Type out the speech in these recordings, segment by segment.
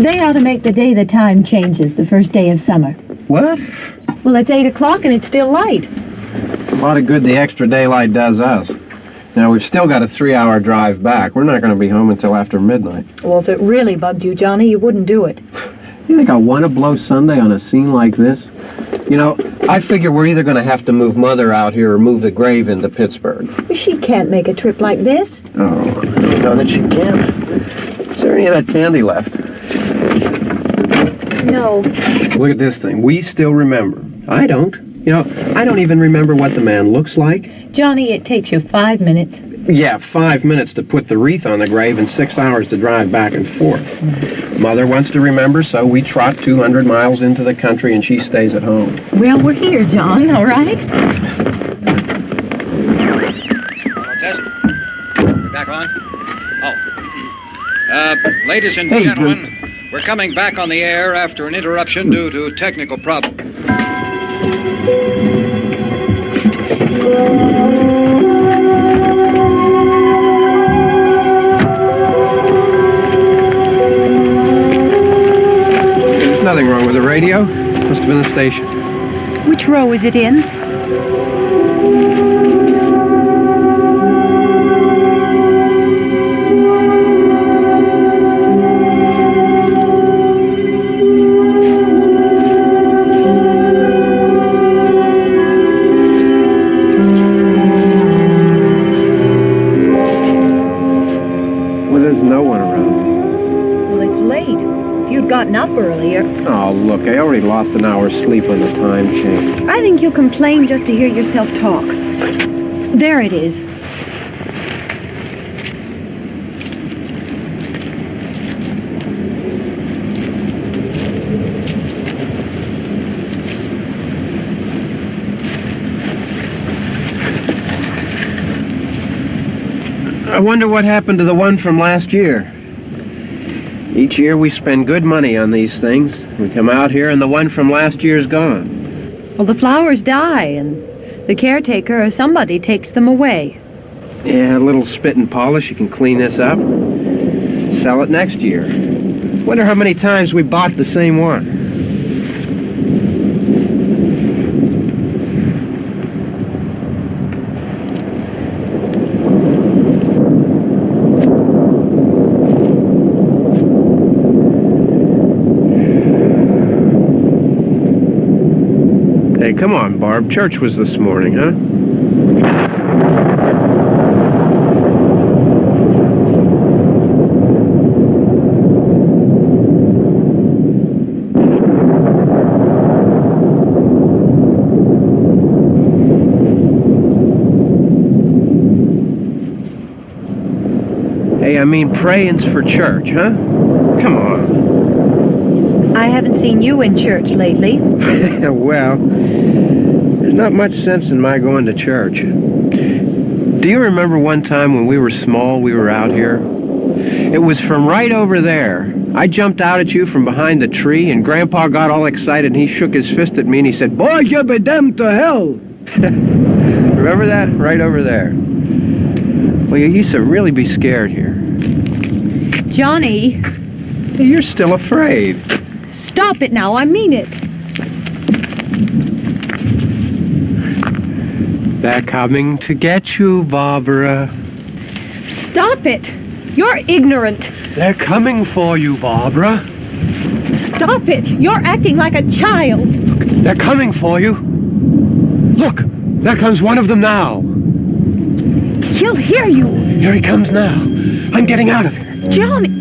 They ought to make the day the time changes, the first day of summer. What? Well, it's 8 o'clock and it's still light. A lot of good the extra daylight does us. Now, we've still got a 3-hour drive back. We're not going to be home until after midnight. Well, if it really bugged you, Johnny, you wouldn't do it. You think I want to blow Sunday on a scene like this? You know, I figure we're either going to have to move Mother out here or move the grave into Pittsburgh. She can't make a trip like this. Oh, I don't know that she can't. Is there any of that candy left? No. Look at this thing. We still remember. I don't. You know, I don't even remember what the man looks like. Johnny, it takes you 5 minutes. Yeah, 5 minutes to put the wreath on the grave and 6 hours to drive back and forth. Mother wants to remember, so we trot 200 miles into the country and she stays at home. Well, we're here, John, all right? Test. We're back on? Oh. Ladies and gentlemen, we're coming back on the air after an interruption due to technical problem. There's nothing wrong with the radio. Must have been the station. Which row is it in? Gotten up earlier. Oh, look, I already lost an hour's sleep on the time change. I think you'll complain just to hear yourself talk. There it is. I wonder what happened to the one from last year. Each year we spend good money on these things. We come out here and the one from last year's gone. Well, the flowers die and the caretaker or somebody takes them away. Yeah, a little spit and polish. You can clean this up. Sell it next year. Wonder how many times we bought the same one. Hey, come on, Barb. Church was this morning, huh? Hey, I mean, praying's for church, huh? Come on. I haven't seen you in church lately. Well, there's not much sense in my going to church. Do you remember one time when we were small, we were out here? It was from right over there. I jumped out at you from behind the tree, and Grandpa got all excited, and he shook his fist at me, and he said, "Boy, you be damned to hell." Remember that? Right over there. Well, you used to really be scared here. Johnny. Hey, you're still afraid. Stop it now, I mean it. They're coming to get you, Barbara. Stop it. You're ignorant. They're coming for you, Barbara. Stop it. You're acting like a child. They're coming for you. Look, there comes one of them now. He'll hear you. Here he comes now. I'm getting out of here. Johnny.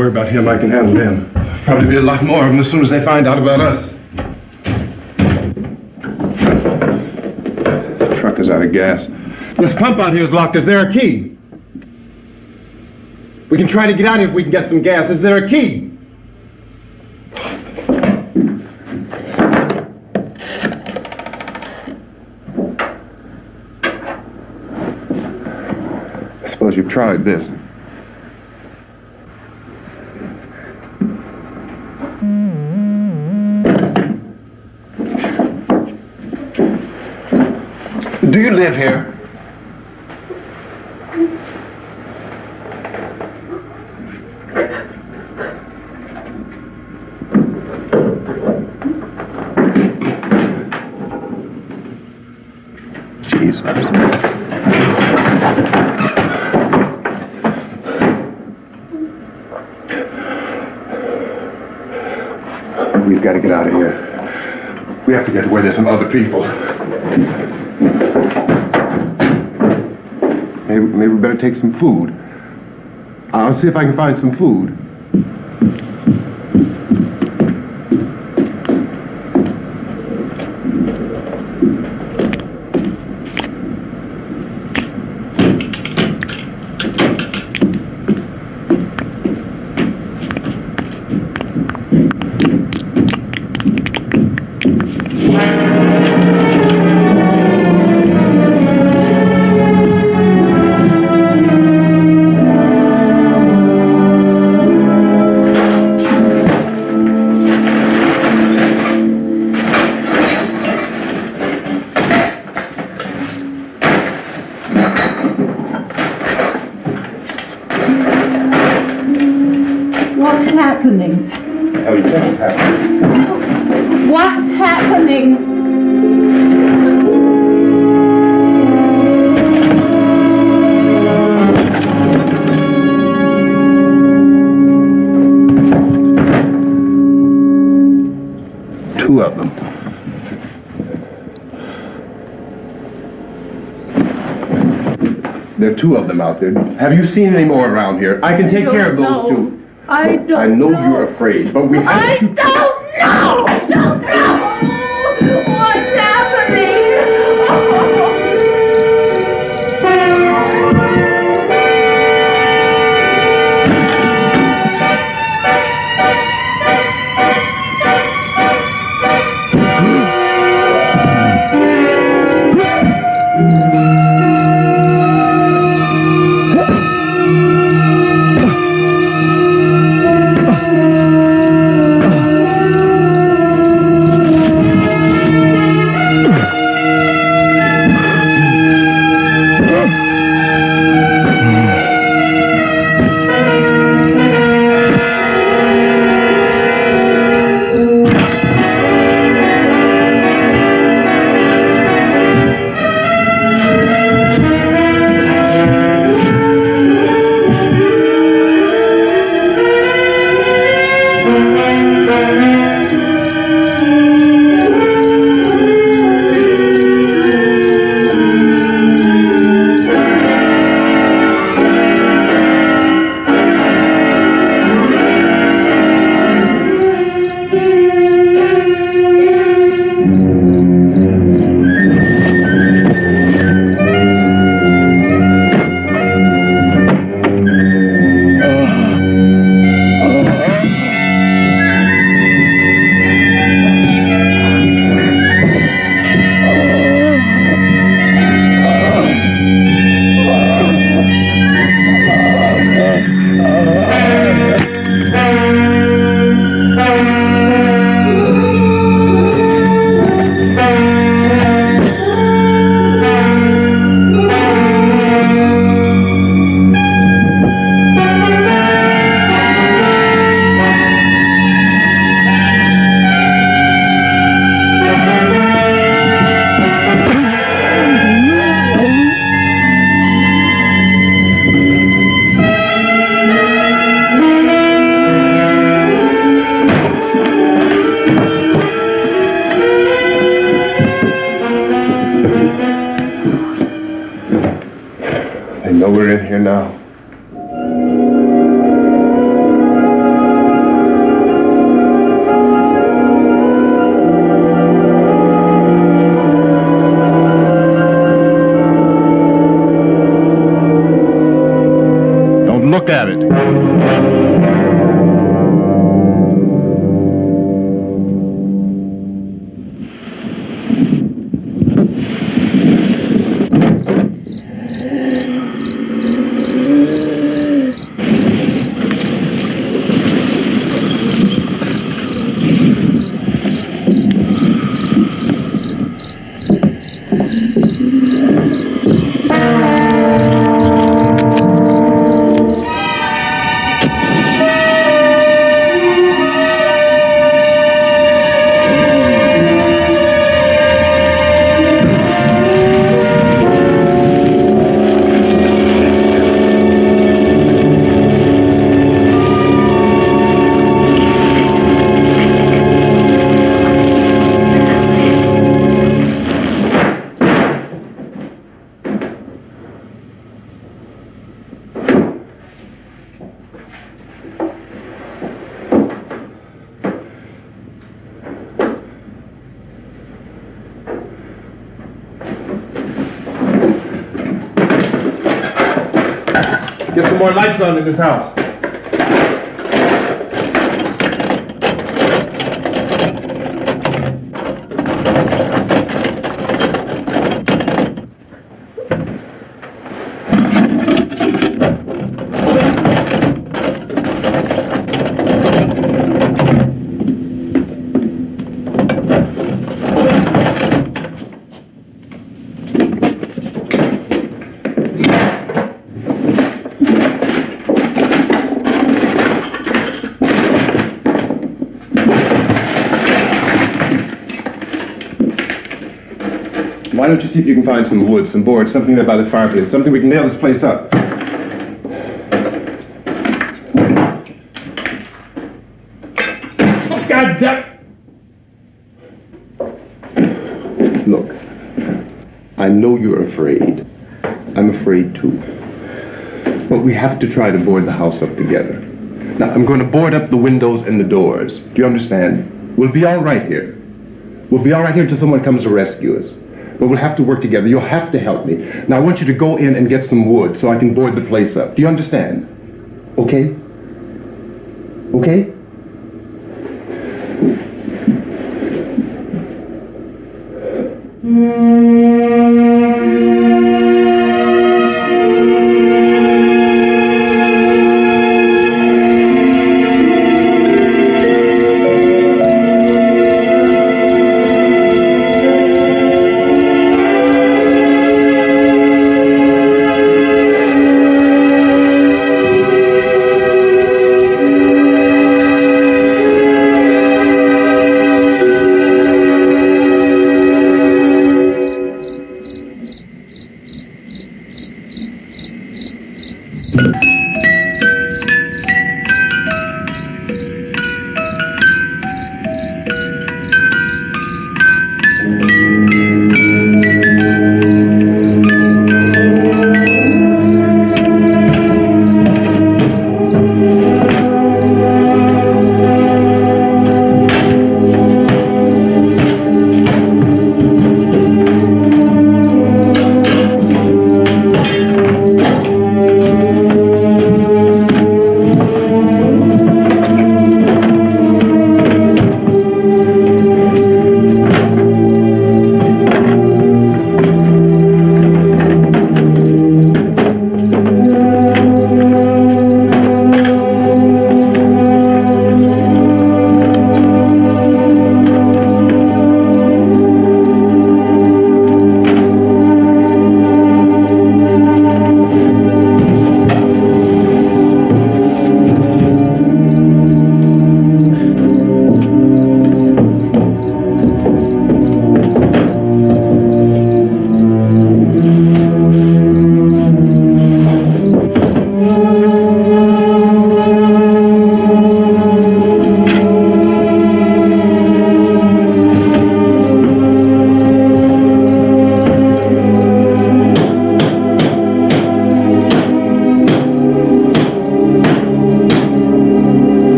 worry about him. I can handle him. Probably be a lot more of them as soon as they find out about us. The truck is out of gas. This pump out here is locked. Is there a key? We can try to get out here if we can get some gas. Is there a key? I suppose you've tried this. Do you live here? Jesus. We've got to get out of here. We have to get to where there's some other people. Maybe we better take some food. I'll see if I can find some food. Two of them. There are two of them out there. Have you seen any more around here? I can take care of those two. I don't know. I know you're afraid, but we have I don't know! I don't know! What's happening? I know we're in here now. more lights on in this house. Why don't you see if you can find some wood, some boards, something there by the fireplace, something we can nail this place up. Oh, God damn! Look, I know you're afraid. I'm afraid too. But we have to try to board the house up together. Now, I'm going to board up the windows and the doors. Do you understand? We'll be all right here. We'll be all right here until someone comes to rescue us. But we'll have to work together. You'll have to help me. Now, I want you to go in and get some wood so I can board the place up. Do you understand? Okay? Okay?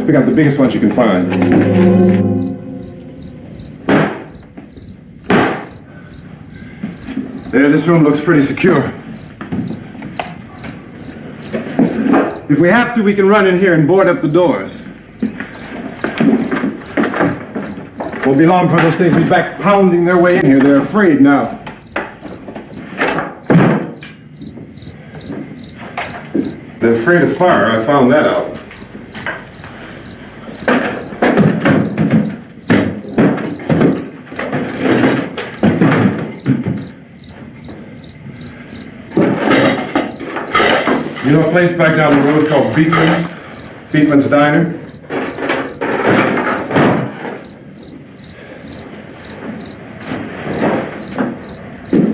Pick out the biggest ones you can find. There, this room looks pretty secure. If we have to, we can run in here and board up the doors. Won't be long for those things to be back pounding their way in here. They're afraid now. They're afraid of fire. I found that out. You know a place back down the road called Beekman's? Beekman's Diner?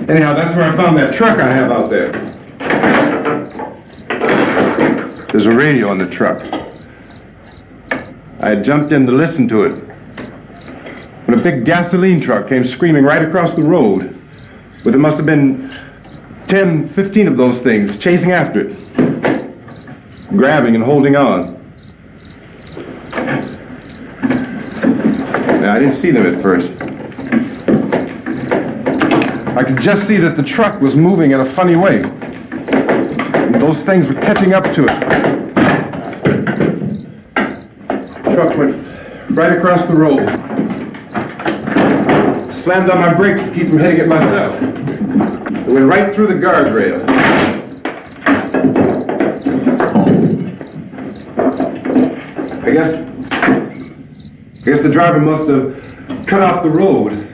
Anyhow, that's where I found that truck I have out there. There's a radio in the truck. I had jumped in to listen to it when a big gasoline truck came screaming right across the road. With, it must have been 10, 15 of those things chasing after it, grabbing and holding on. Now, I didn't see them at first. I could just see that the truck was moving in a funny way. And those things were catching up to it. The truck went right across the road. Slammed on my brakes to keep from hitting it myself. It went right through the guardrail. I guess the driver must have cut off the road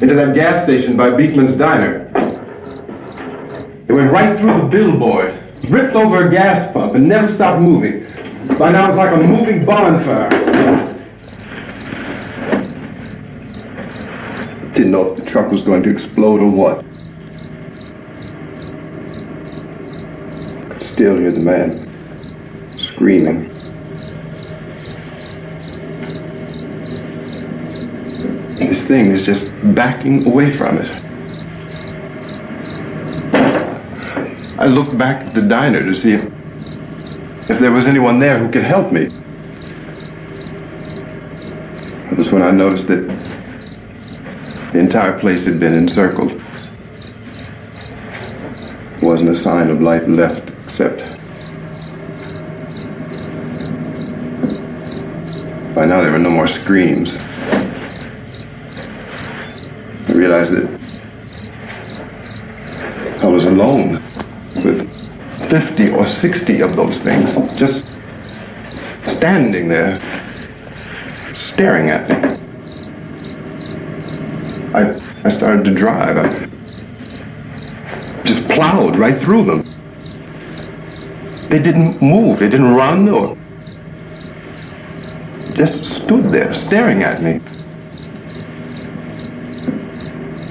into that gas station by Beekman's Diner. It went right through the billboard, ripped over a gas pump, and never stopped moving. By now, it was like a moving bonfire. Didn't know if the truck was going to explode or what. Still hear the man screaming. This thing is just backing away from it. I looked back at the diner to see if there was anyone there who could help me. It was when I noticed that the entire place had been encircled. There wasn't a sign of life left except by now there were no more screams. I realized that I was alone with 50 or 60 of those things just standing there staring at me. I started to drive. I just plowed right through them. They didn't move. They didn't run or just stood there staring at me.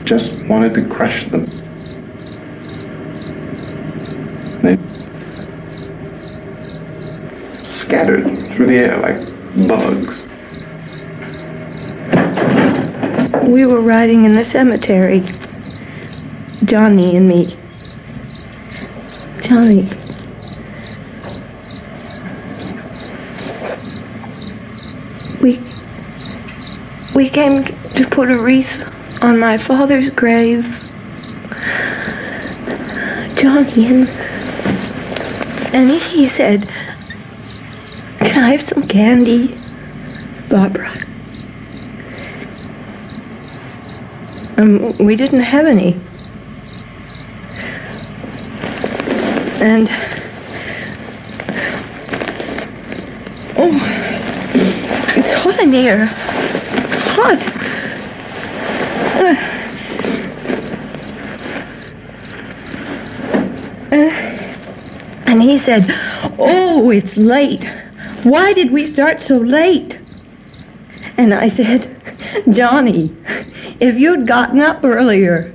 Just wanted to crush them. They scattered through the air like bugs. We were riding in the cemetery, Johnny and me. Johnny. We came to put a wreath on my father's grave. Johnny, and he said, "Can I have some candy, Barbara?" We didn't have any. And it's hot in here. Hot. And he said, "Oh, it's late. Why did we start so late?" And I said, "Johnny, if you'd gotten up earlier,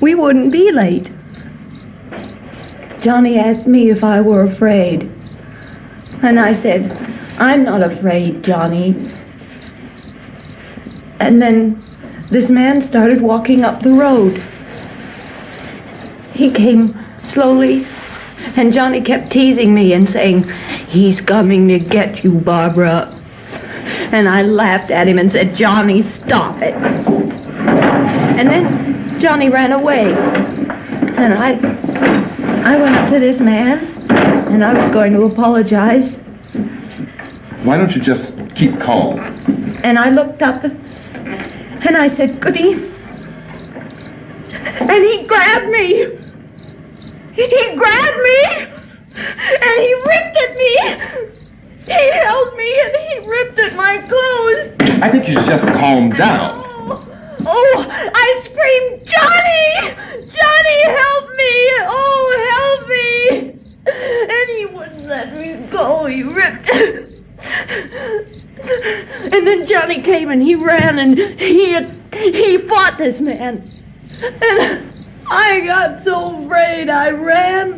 we wouldn't be late." Johnny asked me if I were afraid. And I said, "I'm not afraid, Johnny." And then this man started walking up the road. He came slowly, and Johnny kept teasing me and saying, "He's coming to get you, Barbara." And I laughed at him and said, "Johnny, stop it." And then Johnny ran away. And I went up to this man, and I was going to apologize. Why don't you just keep calm? And I looked up, and I said, "Goody." And he grabbed me. He grabbed me, and he ripped at me. He held me, and he ripped at my clothes. I think you should just calm down. Oh, I screamed, "Johnny! Johnny, help me! Oh, help me!" And he wouldn't let me go. He ripped. And then Johnny came and he ran and he fought this man. And I got so afraid. I ran.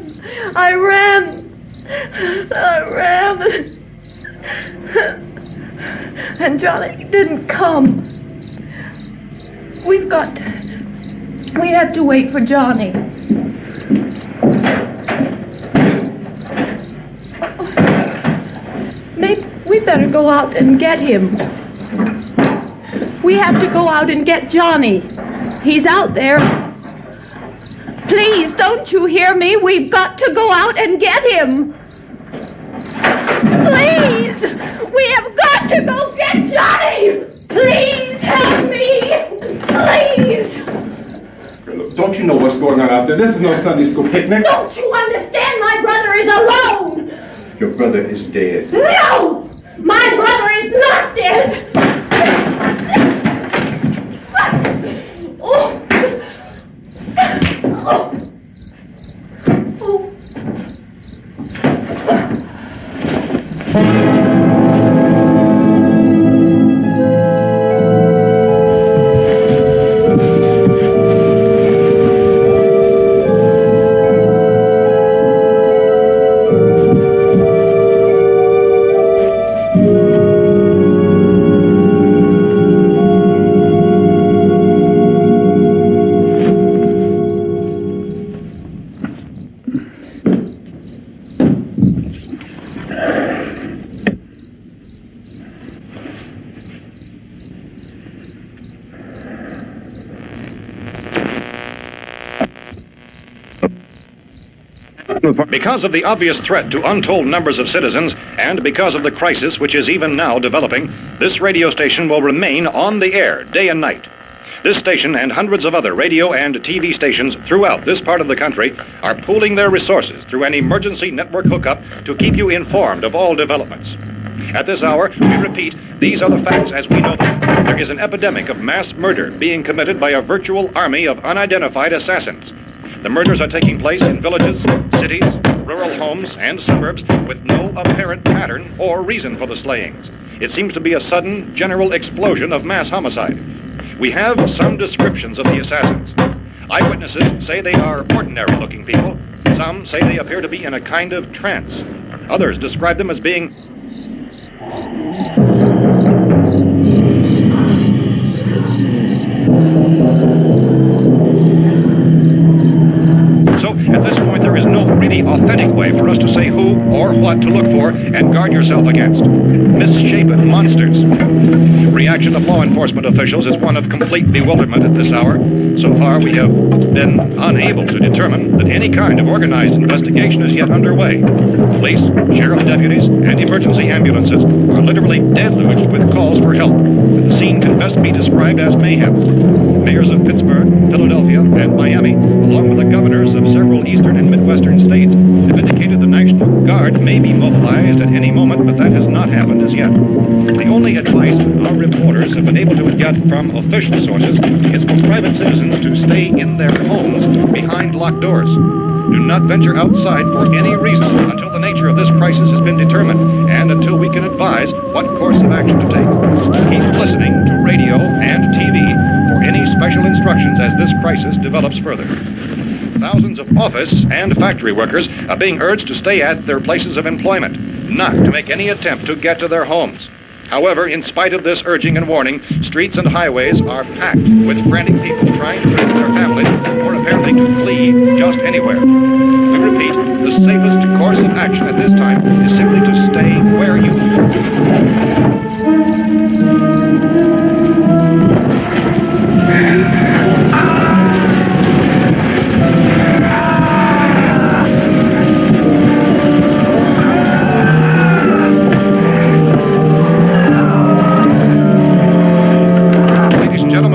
I ran. And Johnny didn't come. We have to wait for Johnny. Maybe we better go out and get him. We have to go out and get Johnny. He's out there. Please, don't you hear me? We've got to go out and get him. Please! We have got to go get Johnny! Please help me! Please! Don't you know what's going on out there? This is no Sunday school picnic. Don't you understand? My brother is alone! Your brother is dead. No! My brother is not dead! Oh. Oh. Because of the obvious threat to untold numbers of citizens, and because of the crisis which is even now developing, this radio station will remain on the air day and night. This station and hundreds of other radio and TV stations throughout this part of the country are pooling their resources through an emergency network hookup to keep you informed of all developments. At this hour, we repeat, these are the facts as we know them. There is an epidemic of mass murder being committed by a virtual army of unidentified assassins. The murders are taking place in villages, cities, rural homes, and suburbs with no apparent pattern or reason for the slayings. It seems to be a sudden, general explosion of mass homicide. We have some descriptions of the assassins. Eyewitnesses say they are ordinary-looking people. Some say they appear to be in a kind of trance. Others describe them as being So, at this point, there is no really authentic way for us to say who or what to look for and guard yourself against. Misshapen monsters. Reaction of law enforcement officials is one of complete bewilderment at this hour. So far, we have been unable to determine that any kind of organized investigation is yet underway. Police, sheriff deputies, and emergency ambulances are literally deluged with calls for help, and the scene can best be described as mayhem. Mayors of Pittsburgh, Philadelphia, and Miami, along with the governors of several eastern and midwestern states, have indicated the National Guard may be mobilized at any moment, but that has not happened as yet. The only advice our reporters have been able to get from official sources is for private citizens to stay in their homes behind locked doors. Do not venture outside for any reason until the nature of this crisis has been determined and until we can advise what course of action to take. Keep listening to radio and TV for any special instructions as this crisis develops further. Thousands of office and factory workers are being urged to stay at their places of employment, not to make any attempt to get to their homes. However, in spite of this urging and warning, streets and highways are packed with frantic people trying to reach their families or apparently to flee just anywhere. We repeat, the safest course of action at this time is simply to stay where you are.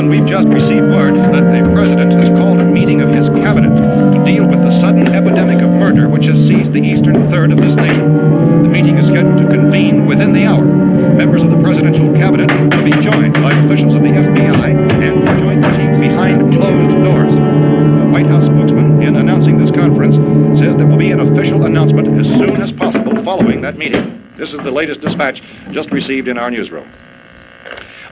We've just received word that the president has called a meeting of his cabinet to deal with the sudden epidemic of murder which has seized the eastern third of this nation. The meeting is scheduled to convene within the hour. Members of the presidential cabinet will be joined by officials of the FBI and the Joint Chiefs behind closed doors. The White House spokesman, in announcing this conference, says there will be an official announcement as soon as possible following that meeting. This is the latest dispatch just received in our newsroom.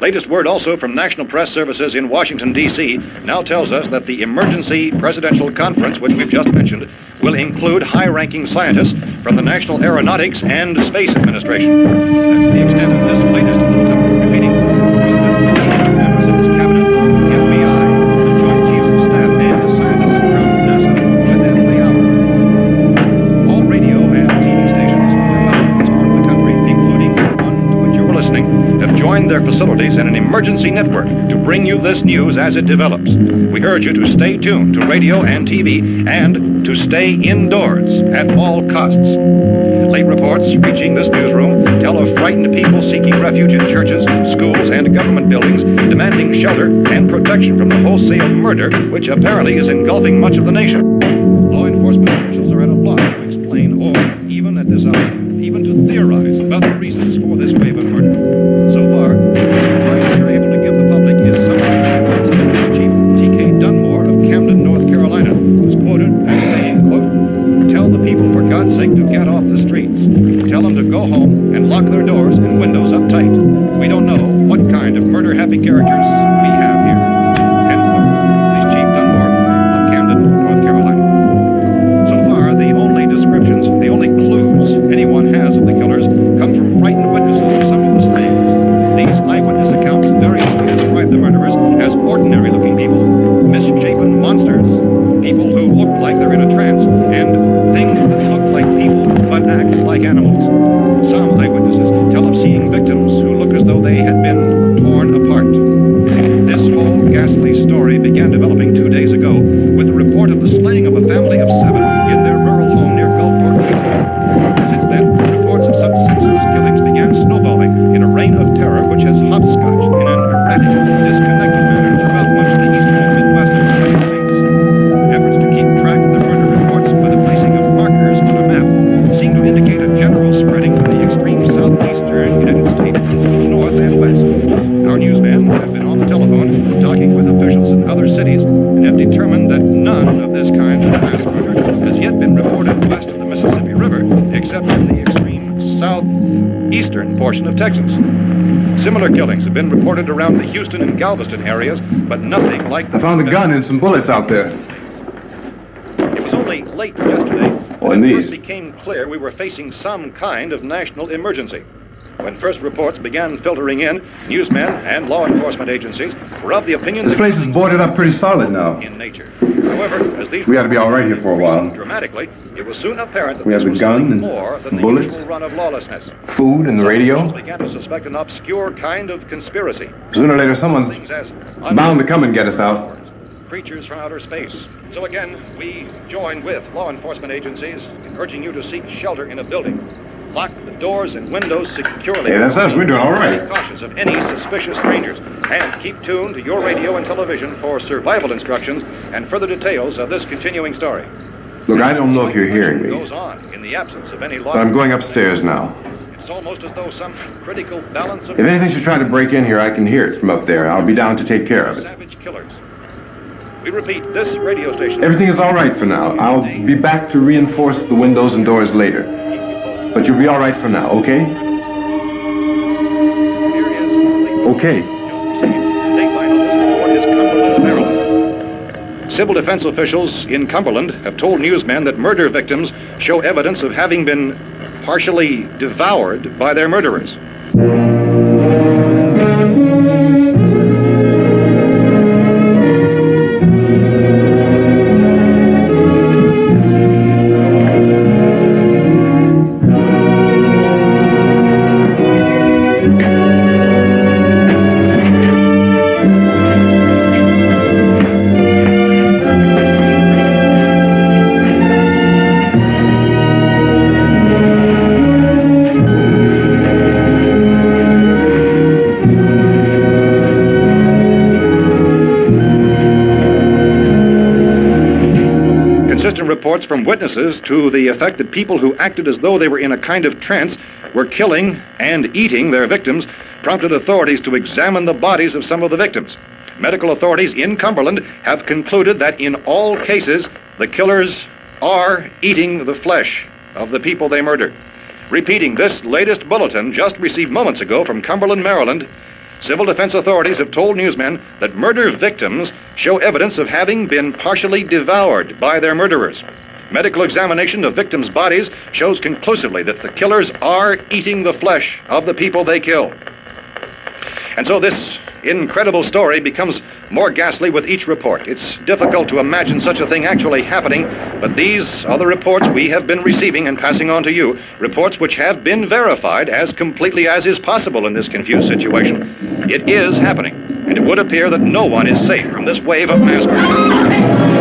Latest word also from National Press Services in Washington, D.C. now tells us that the emergency presidential conference, which we've just mentioned, will include high-ranking scientists from the National Aeronautics and Space Administration. That's the extent of this latest bulletin, repeating President, members of his cabinet, the FBI, the Joint Chiefs of Staff, and scientists from NASA within the hour. All radio and TV stations from this part of the country, including the one to which you're listening, have joined their facilities in an emergency network to bring you this news as it develops. We urge you to stay tuned to radio and TV and to stay indoors at all costs. Late reports reaching this newsroom tell of frightened people seeking refuge in churches, schools, and government buildings, demanding shelter and protection from the wholesale murder which apparently is engulfing much of the nation. Law enforcement officials are at a loss to explain or, even at this hour, even to theorize about the reasons for this wave of murder. So far, the advice we are able to give the public is sometimes Police Chief T.K. Dunmore of Camden, North Carolina, who's quoted as saying, quote, "Tell the people for God's sake to get off the streets. Tell them to go home and lock their doors and windows up tight. We don't know what kind of murder-happy characters we have here." End quote. Police Chief Dunmore of Camden, North Carolina. So far, the only descriptions, the only clues anyone has of the killers come from frightened witnesses of some of the slayings. These eyewitness accounts variously describe the murderers as ordinary-looking people, misshapen monsters, people who look like they're in a trance, and things that look like people but act like animals. Some eyewitnesses tell of seeing victims who look as though they had been torn apart. This whole ghastly story began developing 2 days ago with the report of the slaying of a family of 7 in their rural home near Gulfport, Louisiana. Since then, reports of such senseless killings began snowballing in a reign of terror which has hopscotched in an erratic, disconnected manner throughout much of the eastern and midwestern United States. Efforts to keep track of the murder reports by the placing of markers on a map seem to indicate a general spreading from the extreme southeastern United States to the north and west. Our newsmen have been on the telephone talking with officials in other cities and have determined that none of this kind of mass murder has yet been reported west of the Mississippi River, except in the extreme southeastern portion of Texas. Similar killings have been reported around the Houston and Galveston areas, but nothing like the... I found a gun and some bullets out there. It was only late yesterday Oh, when and it these? first became clear we were facing some kind of national emergency. When first reports began filtering in, newsmen and law enforcement agencies were of the opinion This that place is boarded up pretty solid now. in nature. However, as these We ought to be all right here for a while. dramatically, it was soon apparent that We this have a was gun something and more than the bullets. usual run of lawlessness. Food and the Some radio. officials began to suspect an obscure kind of conspiracy. Sooner or later, someone's Things as bound to come and get us out. creatures from outer space. So again, we join with law enforcement agencies in urging you to seek shelter in a building. Lock the doors and windows securely. Hey, that's us. We're doing all right. Be cautious of any suspicious strangers. And keep tuned to your radio and television for survival instructions and further details of this continuing story. Look, I don't know if you're hearing me, Goes on in the absence of any law. but I'm going upstairs now. It's almost as though some critical balance of If anything should try to break in here, I can hear it from up there. I'll be down to take care of it. savage killers. We repeat, this radio station. Everything is all right for now. I'll be back to reinforce the windows and doors later. But you'll be all right for now, okay? Here is Okay. Dateline on this report is Cumberland, Maryland. Civil defense officials in Cumberland have told newsmen that murder victims show evidence of having been partially devoured by their murderers. Reports from witnesses to the effect that people who acted as though they were in a kind of trance were killing and eating their victims prompted authorities to examine the bodies of some of the victims. Medical authorities in Cumberland have concluded that in all cases, the killers are eating the flesh of the people they murdered. Repeating this latest bulletin just received moments ago from Cumberland, Maryland, Civil defense authorities have told newsmen that murder victims show evidence of having been partially devoured by their murderers. Medical examination of victims' bodies shows conclusively that the killers are eating the flesh of the people they kill. And so this incredible story becomes more ghastly with each report. It's difficult to imagine such a thing actually happening, but these are the reports we have been receiving and passing on to you, reports which have been verified as completely as is possible in this confused situation. It is happening, and it would appear that no one is safe from this wave of mass murder.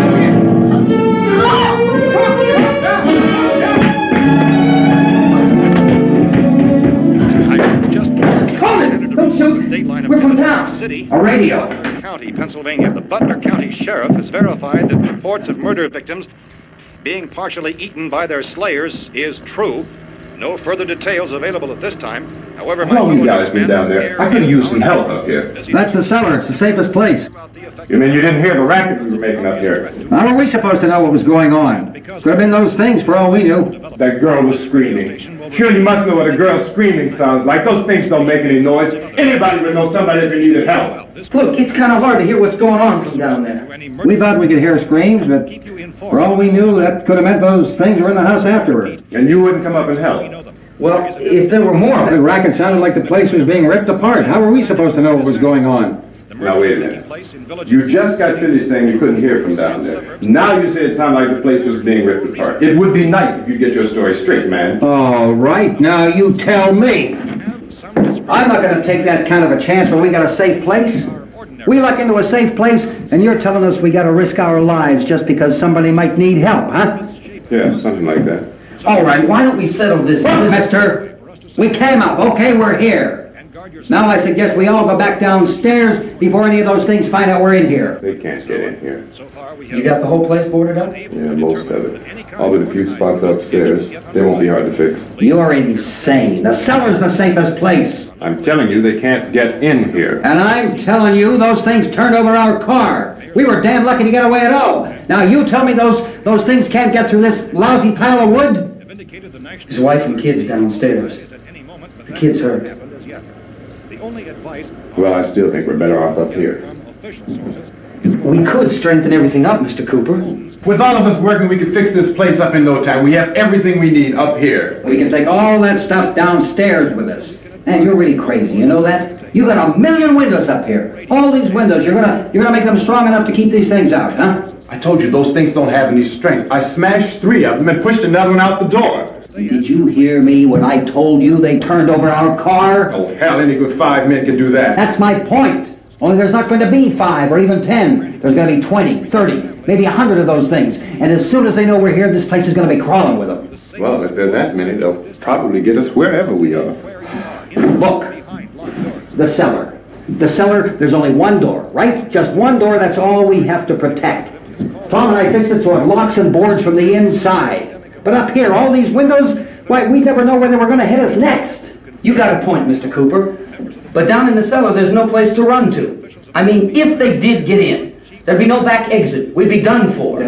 Don't shoot! We're from town. City, A radio. County, Pennsylvania. The Butler County Sheriff has verified that reports of murder victims being partially eaten by their slayers is true. No further details available at this time. However, How long you guys been down there? I could use some help up here. That's the cellar. It's the safest place. You mean you didn't hear the racket we were making up here? How were we supposed to know what was going on? Could have been those things for all we knew. That girl was screaming. Sure, you must know what a girl screaming sounds like. Those things don't make any noise. Anybody would know somebody if they needed help. Look, it's kind of hard to hear what's going on from down there. We thought we could hear screams, but for all we knew, that could have meant those things were in the house afterward. And you wouldn't come up and help? Well, if there were more of The them. racket sounded like the place was being ripped apart. How were we supposed to know what was going on? Now, wait a minute. You just got finished saying you couldn't hear from down there. Now you say it sounded like the place was being ripped apart. It would be nice if you'd get your story straight, man. All right, now you tell me. I'm not going to take that kind of a chance when we got a safe place. We luck into a safe place, and you're telling us we got to risk our lives just because somebody might need help, huh? Yeah, something like that. All right, why don't we settle this? Look, mister, we came up. Okay, we're here. Now I suggest we all go back downstairs before any of those things find out we're in here. They can't get in here. You got the whole place boarded up? Yeah, most of it. All but a few spots upstairs. They won't be hard to fix. You're insane. The cellar's the safest place. I'm telling you, they can't get in here. And I'm telling you, those things turned over our car. We were damn lucky to get away at all. Now you tell me those things can't get through this lousy pile of wood? His wife and kids downstairs. The kid's hurt. Well, I still think we're better off up here. We could strengthen everything up, Mr. Cooper. With all of us working, we could fix this place up in no time. We have everything we need up here. We can take all that stuff downstairs with us. Man, you're really crazy, you know that? You got 1,000,000 windows up here. All these windows, you're gonna make them strong enough to keep these things out, huh? I told you those things don't have any strength. I smashed 3 of them and pushed another one out the door. Did you hear me when I told you they turned over our car? Oh, hell, any good 5 men can do that. That's my point. Only there's not going to be 5 or even 10. There's going to be 20, 30, maybe 100 of those things. And as soon as they know we're here, this place is going to be crawling with them. Well, if there are that many, they'll probably get us wherever we are. Look, the cellar. The cellar, there's only one door, right? Just one door, that's all we have to protect. Tom and I fixed it so it locks and boards from the inside. But up here, all these windows, why, we'd never know where they were going to hit us next. You got a point, Mr. Cooper. But down in the cellar, there's no place to run to. I mean, if they did get in, there'd be no back exit. We'd be done for.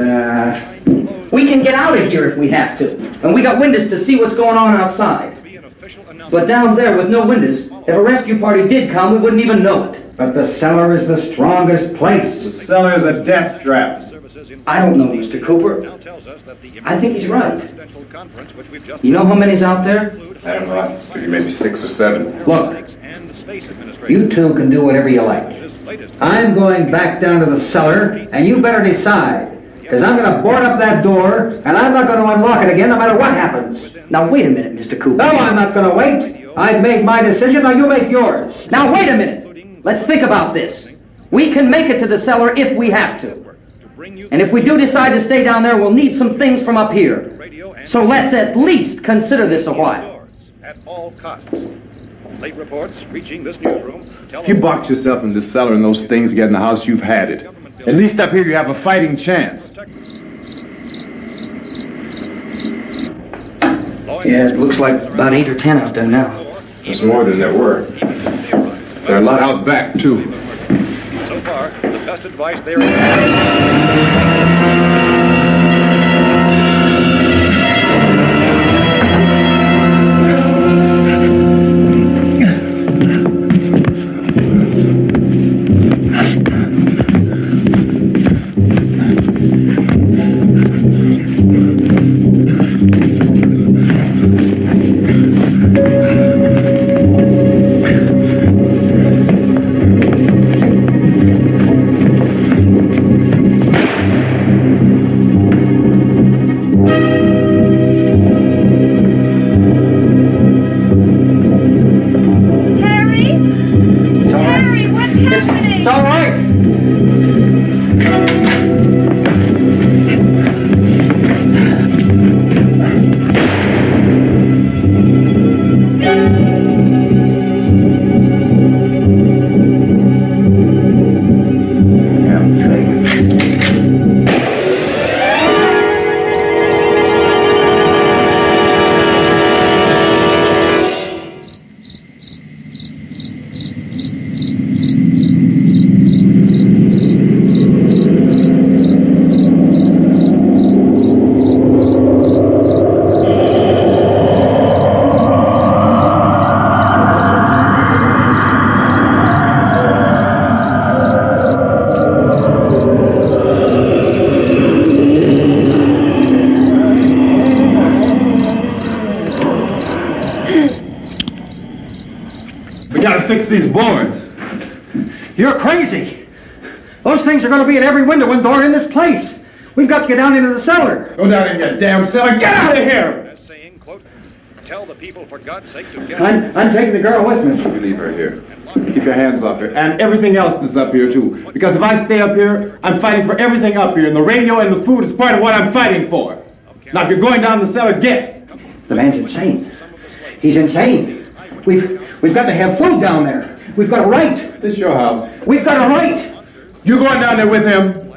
We can get out of here if we have to. And we got windows to see what's going on outside. But down there with no windows, if a rescue party did come, we wouldn't even know it. But the cellar is the strongest place. The cellar is a death trap. I don't know, Mr. Cooper. I think he's right. You know how many's out there? I don't know. Maybe 6 or 7. Look, you two can do whatever you like. I'm going back down to the cellar, and you better decide. Because I'm going to board up that door, and I'm not going to unlock it again no matter what happens. Now, wait a minute, Mr. Cooper. No, I'm not going to wait. I've made my decision, now you make yours. Now, wait a minute. Let's think about this. We can make it to the cellar if we have to. And if we do decide to stay down there, we'll need some things from up here. So let's at least consider this a while. At all costs. Late reports reaching this newsroom tell If you box yourself in this cellar and those things get in the house, you've had it. At least up here you have a fighting chance. Yeah, it looks like about 8 or 10 out there now. There's more than there were. There are a lot out back, too. So far, the best advice there Those things are going to be at every window and door in this place. We've got to get down into the cellar. Go down in your damn cellar. Get out of here! As saying, quote, tell the people for God's sake to get I'm taking the girl with me. You leave her here. Keep your hands off her. And everything else that's up here, too. Because if I stay up here, I'm fighting for everything up here. And the radio and the food is part of what I'm fighting for. Now, if you're going down the cellar, get. The man's insane. He's insane. We've got to have food down there. We've got a right. This is your house. We've got a right. You going down there with him?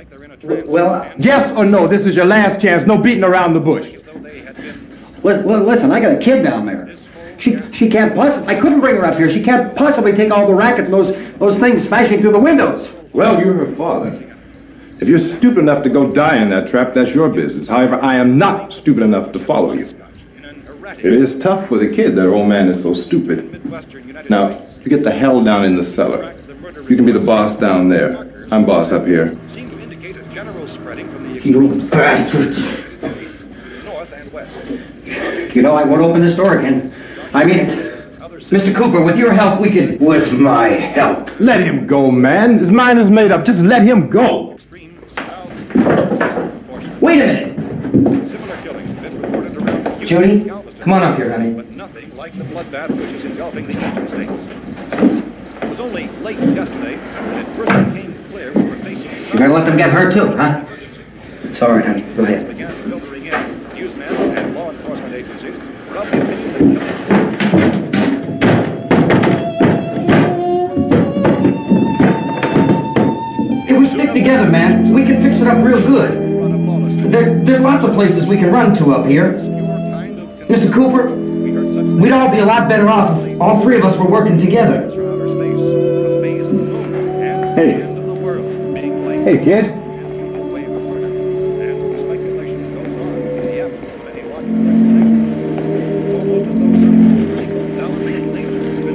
Well, Yes or no? This is your last chance. No beating around the bush. Listen, I got a kid down there. She can't possibly. I couldn't bring her up here. She can't possibly take all the racket and those things smashing through the windows. Well, you're her father. If you're stupid enough to go die in that trap, that's your business. However, I am not stupid enough to follow you. It is tough for the kid that old man is so stupid. Now, you get the hell down in the cellar. You can be the boss down there. I'm boss up here. You bastards. You know, I won't open this door again. I mean it. Mr. Cooper, with your help, we could... With my help. Let him go, man. His mind is made up. Just let him go. Wait a minute. Judy, come on up here, honey. But nothing like the bloodbath which is engulfing the eastern states. It was only late yesterday that it first became clear we were facing... You're gonna let them get hurt too, huh? It's all right, honey. Go ahead. Began filtering in. Newsmen and law enforcement agencies were of the opinion that... If we stick together, man, we can fix it up real good. There's lots of places we can run to up here. Mr. Cooper, we'd all be a lot better off if all three of us were working together. Hey. Hey, kid.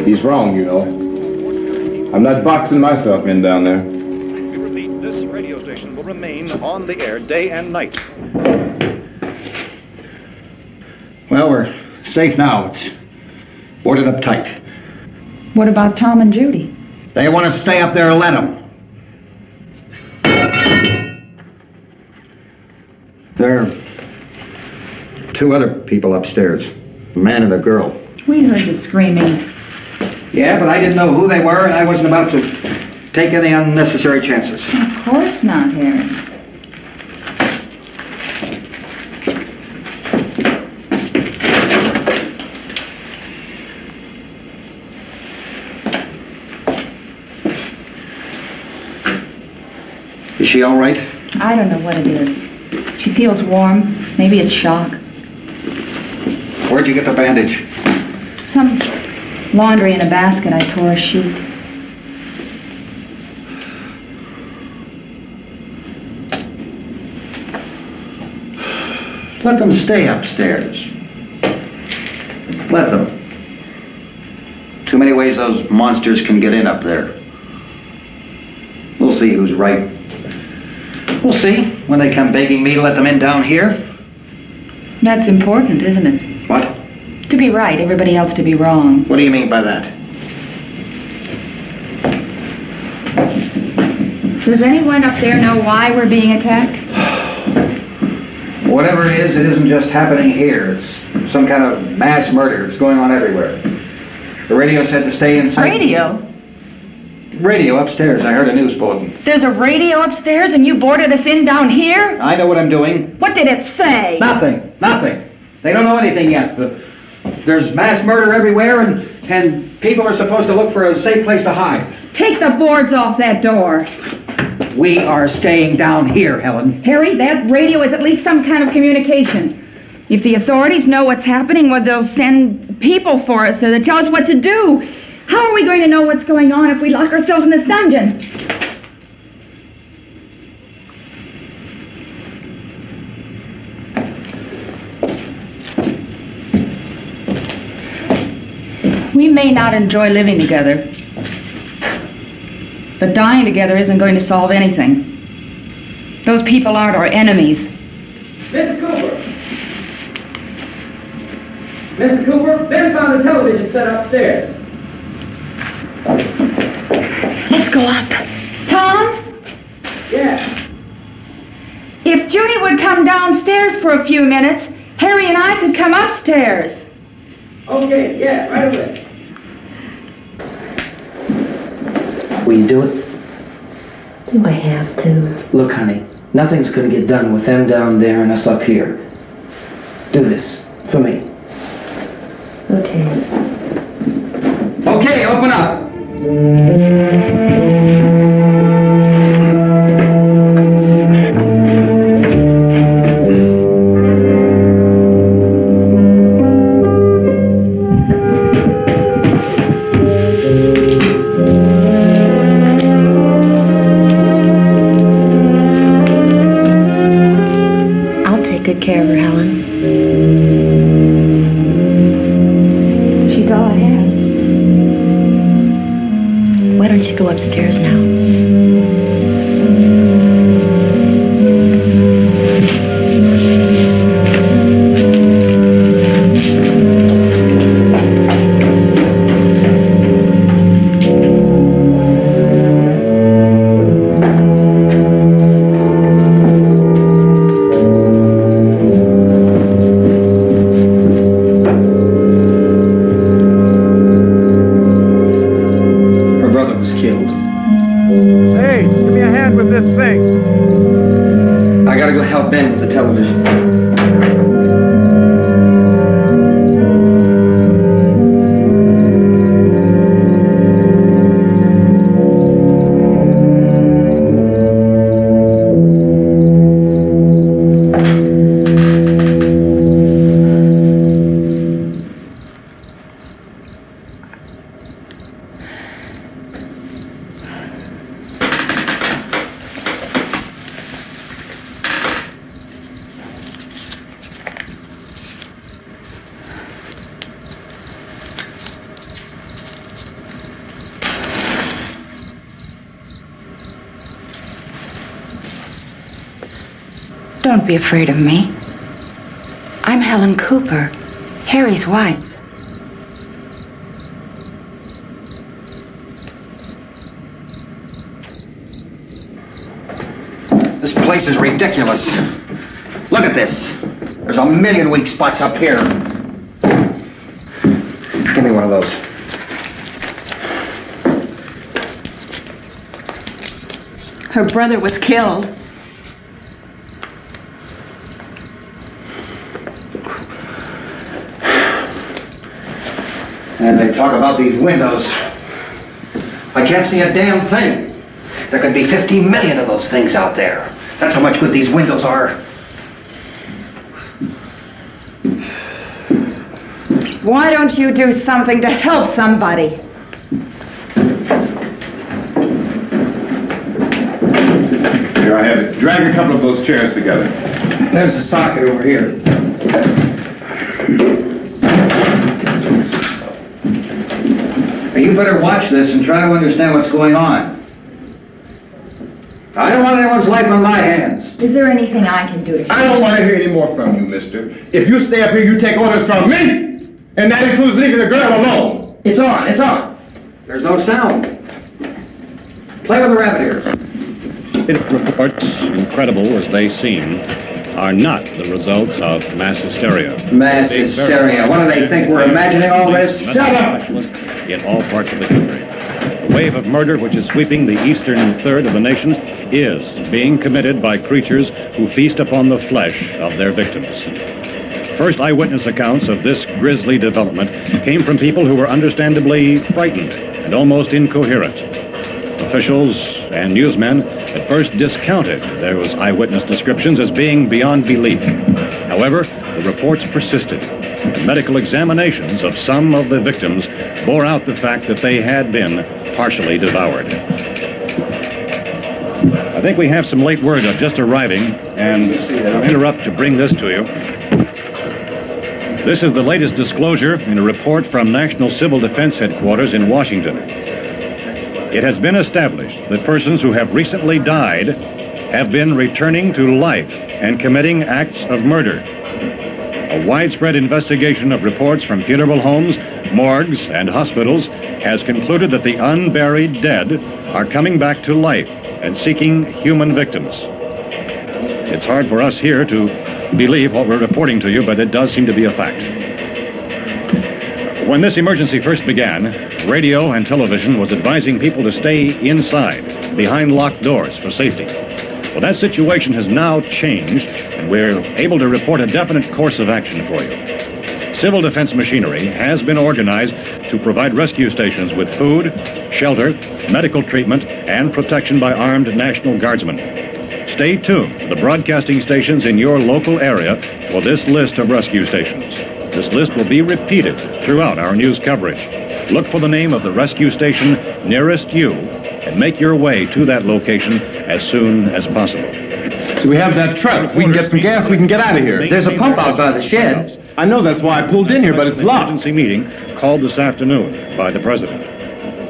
He's wrong, you know. I'm not boxing myself in down there. We repeat, this radio station will remain on the air day and night. Well, we're safe now. It's boarded up tight. What about Tom and Judy? They want to stay up there, let them. There are two other people upstairs, a man and a girl. We heard the screaming. Yeah, but I didn't know who they were, and I wasn't about to take any unnecessary chances. Of course not, Harry. Is she all right? I don't know what it is. She feels warm. Maybe it's shock. Where'd you get the bandage? Some laundry in a basket. I tore a sheet. Let them stay upstairs. Let them. Too many ways those monsters can get in up there. We'll see who's right. We'll see when they come begging me to let them in down here. That's important, isn't it? What? To be right, everybody else to be wrong. What do you mean by that? Does anyone up there know why we're being attacked? Whatever it isn't just happening here. It's some kind of mass murder. It's going on everywhere. The radio said to stay inside. Radio? Radio upstairs. I heard a news bulletin. There's a radio upstairs and you boarded us in down here? I know what I'm doing. What did it say? Nothing. Nothing. They don't know anything yet. There's mass murder everywhere, and people are supposed to look for a safe place to hide. Take the boards off that door. We are staying down here, Helen. Harry, that radio is at least some kind of communication. If the authorities know what's happening, well, they'll send people for us to tell us what to do. How are we going to know what's going on if we lock ourselves in this dungeon? We may not enjoy living together, but dying together isn't going to solve anything. Those people aren't our enemies. Mr. Cooper! Mr. Cooper, Ben found a television set upstairs. Let's go up. Tom? Judy would come downstairs for a few minutes, Harry and I could come upstairs. Okay, yeah, right away. Will you do it? Do I have to? Look, honey, nothing's gonna get done with them down there and us up here. Do this for me. Okay. Okay, open up. I'll take good care of her, Helen. She's all I have. Why don't you go upstairs now? Her brother was killed. Hey, give me a hand with this thing. I gotta go help Ben with the television. Don't be afraid of me. I'm Helen Cooper, Harry's wife. This place is ridiculous. Look at this. There's a million weak spots up here. Give me one of those. Her brother was killed. And they talk about these windows. I can't see a damn thing. There could be 50 million of those things out there. That's how much good these windows are. Why don't you do something to help somebody? Here I have it. Drag a couple of those chairs together. There's the socket over here. You better watch this and try to understand what's going on. I don't want anyone's life on my hands. Is there anything I can do to help? I don't want to hear any more from you, mister. If you stay up here, you take orders from me. And that includes leaving the girl alone. It's on, it's on. There's no sound. Play with the rabbit ears. Reports, incredible as they seem, are not the results of mass hysteria. Mass hysteria. What do they think? We're imagining all this? Shut up! In all parts of the country. The wave of murder which is sweeping the eastern third of the nation is being committed by creatures who feast upon the flesh of their victims. First eyewitness accounts of this grisly development came from people who were understandably frightened and almost incoherent. Officials and newsmen at first discounted those eyewitness descriptions as being beyond belief. However, the reports persisted. The medical examinations of some of the victims bore out the fact that they had been partially devoured. I think we have some late word just arriving, and I'll interrupt to bring this to you. This is the latest disclosure in a report from National Civil Defense Headquarters in Washington. It has been established that persons who have recently died have been returning to life and committing acts of murder. A widespread investigation of reports from funeral homes, morgues, and hospitals has concluded that the unburied dead are coming back to life and seeking human victims. It's hard for us here to believe what we're reporting to you, but it does seem to be a fact. When this emergency first began, radio and television was advising people to stay inside, behind locked doors for safety. Well, that situation has now changed, and we're able to report a definite course of action for you. Civil defense machinery has been organized to provide rescue stations with food, shelter, medical treatment, and protection by armed National Guardsmen. Stay tuned to the broadcasting stations in your local area for this list of rescue stations. This list will be repeated throughout our news coverage. Look for the name of the rescue station nearest you and make your way to that location as soon as possible. So we have that truck. If we can get some gas, we can get out of here. There's a pump out by the shed. I know, that's why I pulled in here, but it's locked. Emergency meeting called this afternoon by the President.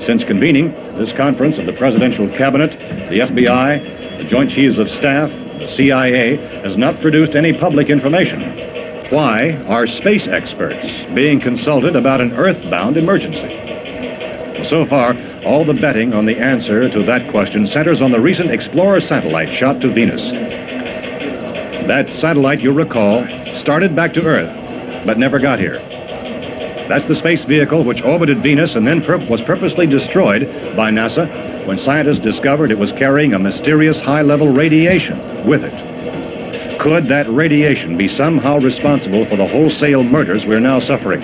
Since convening this conference of the Presidential Cabinet, the FBI, the Joint Chiefs of Staff, the CIA has not produced any public information. Why are space experts being consulted about an Earthbound emergency? So far, all the betting on the answer to that question centers on the recent Explorer satellite shot to Venus. That satellite, you'll recall, started back to Earth, but never got here. That's the space vehicle which orbited Venus and then was purposely destroyed by NASA when scientists discovered it was carrying a mysterious high-level radiation with it. Could that radiation be somehow responsible for the wholesale murders we're now suffering?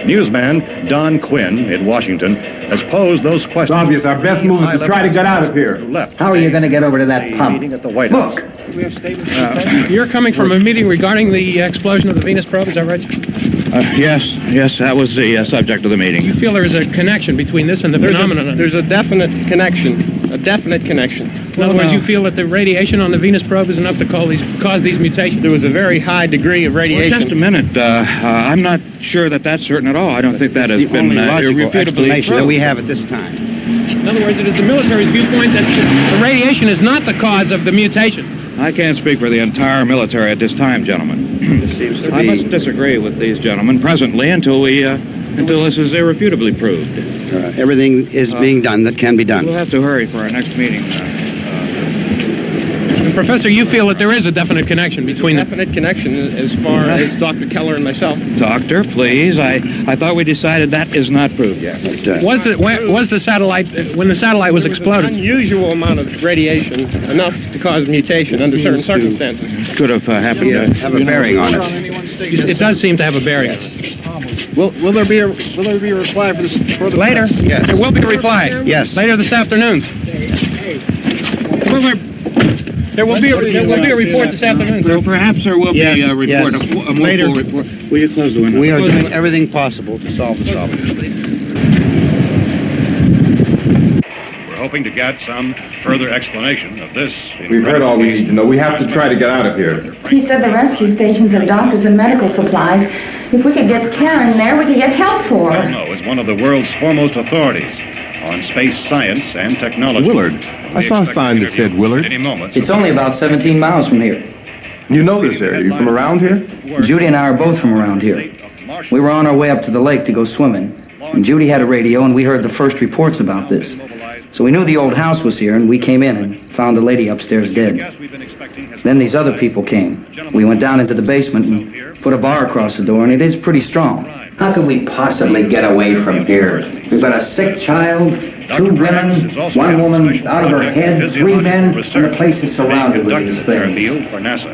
Newsman Don Quinn in Washington has posed those questions. It's obvious our best move is to try to get out of here. How are you going to get over to that pump? At the White House. Look! You're coming from a meeting regarding the explosion of the Venus probe, is that right? Yes, that was the subject of the meeting. You feel there is a connection between this and the phenomenon? There's a definite connection. In other words, you feel that the radiation on the Venus probe is enough to cause these mutations? There was a very high degree of radiation. Well, just a minute. I'm not sure that that's certain at all. I don't think that has been irrefutably explanation that we have at this time. In other words, it is the military's viewpoint that the radiation is not the cause of the mutation. I can't speak for the entire military at this time, gentlemen. I must disagree with these gentlemen presently until this is irrefutably proved. Everything is being done that can be done. We'll have to hurry for our next meeting. Professor, you feel that there is a definite connection between connection as far as Dr. Keller and myself. Doctor, please. I thought we decided that is not proved yet. Was the satellite, when the satellite was exploded? An unusual amount of radiation, enough to cause mutation under certain circumstances. Could have happened to have a bearing on it. It does seem to have a bearing. Will there be a reply for this further? Later? Yes. There will be a reply. Yes. Later this afternoon. There will be a report this afternoon. Well, perhaps there will be a report, yes. a Later. full report. Will you close the window? We are doing everything possible to solve the problem. We're hoping to get some further explanation of this. We've heard all we need to know. We have to try to get out of here. He said the rescue stations have doctors and medical supplies. If we could get care in there, we could get help for her. No, is one of the world's foremost authorities on space science and technology. Willard. I saw a sign that said Willard. Any moment. It's only about 17 miles from here. You know this area. You from around here? Judy and I are both from around here. We were on our way up to the lake to go swimming, and Judy had a radio, and we heard the first reports about this. So we knew the old house was here, and we came in and found the lady upstairs dead. Then these other people came. We went down into the basement and put a bar across the door, and it is pretty strong. How can we possibly get away from here? We've got a sick child, 2 women, 1 woman out of her head, 3 men, and the place is surrounded with these things. For NASA.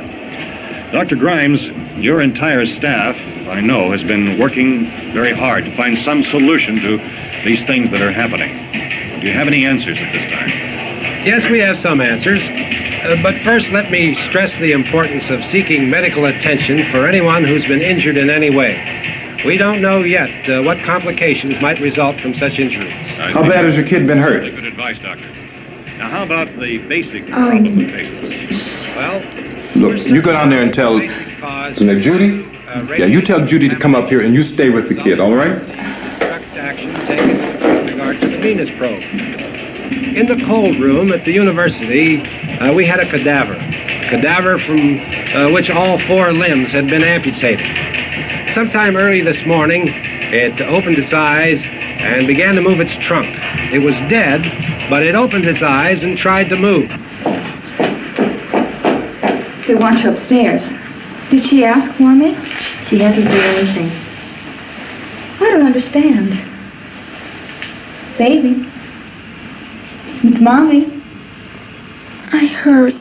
Dr. Grimes, your entire staff, I know, has been working very hard to find some solution to these things that are happening. Do you have any answers at this time? Yes, we have some answers. But first, let me stress the importance of seeking medical attention for anyone who's been injured in any way. We don't know yet what complications might result from such injuries. How bad has your kid been hurt? Good advice, Doctor. Now, how about the basic patients? Well, look, you go down there and tell Judy? Yeah, you tell Judy to come up here and you stay with the kid, all right? Direct action taken with regard to the Venus probe. In the cold room at the university, we had a cadaver from which all 4 limbs had been amputated. Sometime early this morning, it opened its eyes and began to move its trunk. It was dead, but it opened its eyes and tried to move. They want you upstairs. Did she ask for me? She hasn't said anything. I don't understand. Baby. It's Mommy. I heard.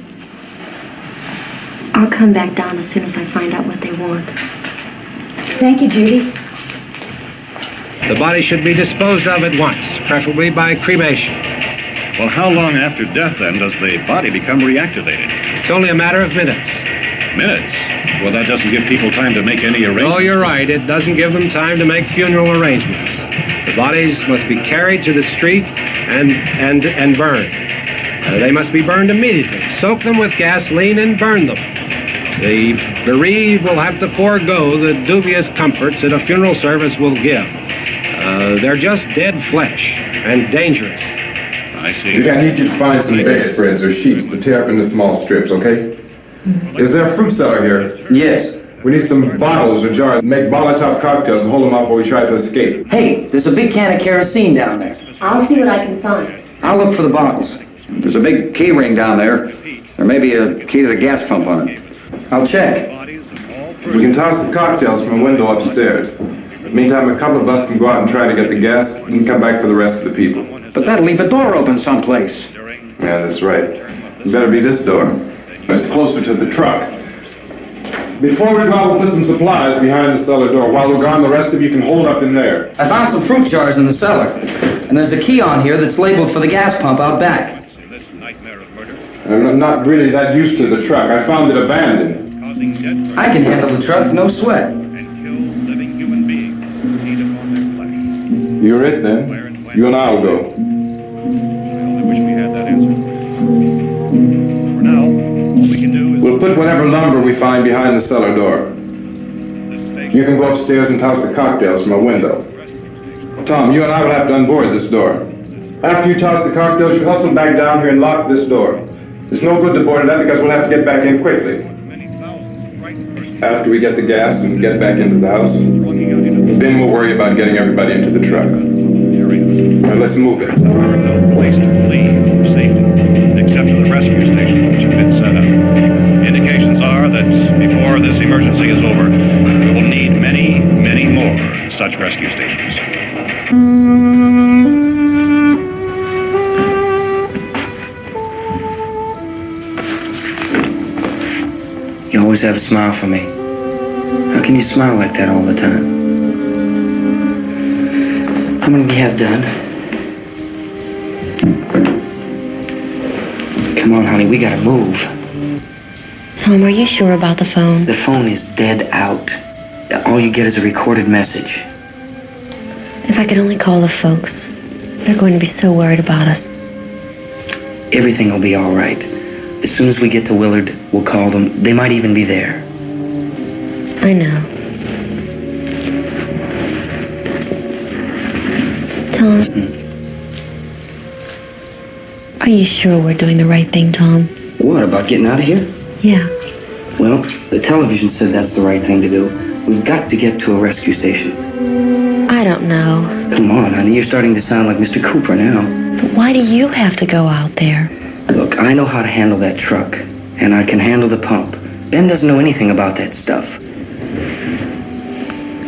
I'll come back down as soon as I find out what they want. Thank you, Judy. The body should be disposed of at once, preferably by cremation. Well, how long after death, then, does the body become reactivated? It's only a matter of minutes. Minutes? Well, that doesn't give people time to make any arrangements. Oh, you're right. It doesn't give them time to make funeral arrangements. The bodies must be carried to the street and burned. They must be burned immediately. Soak them with gasoline and burn them. The bereaved will have to forego the dubious comforts that a funeral service will give. They're just dead flesh and dangerous. I see. Judy, I need you to find some bedspreads or sheets to tear up into small strips, okay? Is there a fruit cellar here? Yes. We need some bottles or jars. Make Molotov cocktails and hold them off while we try to escape. Hey, there's a big can of kerosene down there. I'll see what I can find. I'll look for the bottles. There's a big key ring down there. There may be a key to the gas pump on it. I'll check. We can toss the cocktails from a window upstairs. Meantime, a couple of us can go out and try to get the gas and come back for the rest of the people. But that'll leave a door open someplace. Yeah, that's right. It better be this door. It's closer to the truck. Before we go out, we'll put some supplies behind the cellar door. While we're gone, the rest of you can hold up in there. I found some fruit jars in the cellar. And there's a key on here that's labeled for the gas pump out back. I'm not really that used to the truck. I found it abandoned. I can handle the truck, no sweat. You're it then. You and I will go. We'll put whatever lumber we find behind the cellar door. You can go upstairs and toss the cocktails from a window. Tom, you and I will have to unboard this door. After you toss the cocktails, you hustle back down here and lock this door. It's no good to board it up because we'll have to get back in quickly. After we get the gas and get back into the house, then we'll worry about getting everybody into the truck. All right, let's move it. There are no place to flee for safety, except to the rescue stations which have been set up. Indications are that before this emergency is over, we will need many, many more such rescue stations. You always have a smile for me. How can you smile like that all the time? How many do you have done? Come on, honey, we gotta move. Tom, are you sure about the phone? The phone is dead out. All you get is a recorded message. If I could only call the folks. They're going to be so worried about us. Everything will be all right. As soon as we get to Willard, we'll call them. They might even be there. I know. Tom? Are you sure we're doing the right thing, Tom? What, about getting out of here? Yeah. Well, the television said that's the right thing to do. We've got to get to a rescue station. I don't know. Come on, honey, you're starting to sound like Mr. Cooper now. But why do you have to go out there? Look, I know how to handle that truck, and I can handle the pump. Ben doesn't know anything about that stuff.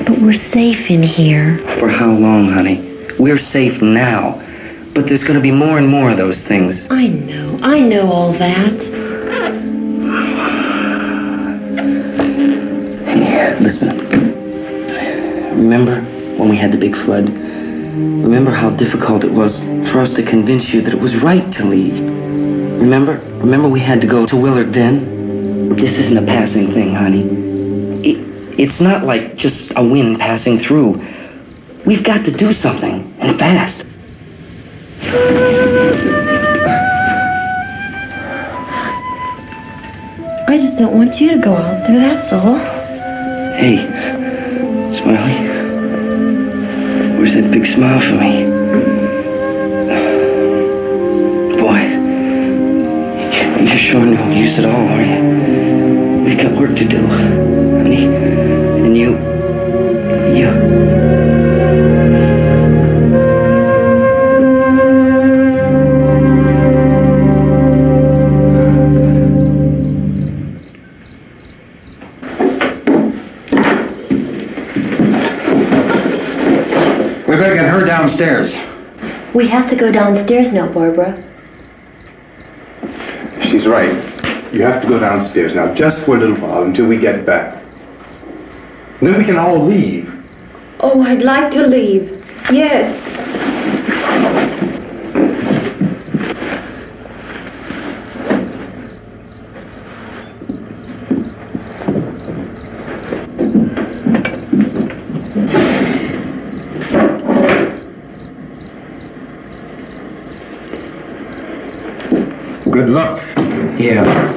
But we're safe in here. For how long, honey? We're safe now. But there's going to be more and more of those things. I know all that. Hey, listen. Remember when we had the big flood? Remember how difficult it was for us to convince you that it was right to leave? Remember we had to go to Willard then? This isn't a passing thing, honey. It's not like just a wind passing through. We've got to do something, and fast. I just don't want you to go out there, that's all. Hey, Smiley. Where's that big smile for me? Boy, you're sure no use at all, are you? We've got work to do, honey. And you... We have to go downstairs now, Barbara. She's right. You have to go downstairs now, just for a little while, until we get back. Then we can all leave. Oh, I'd like to leave. Yes. Good luck. Yeah.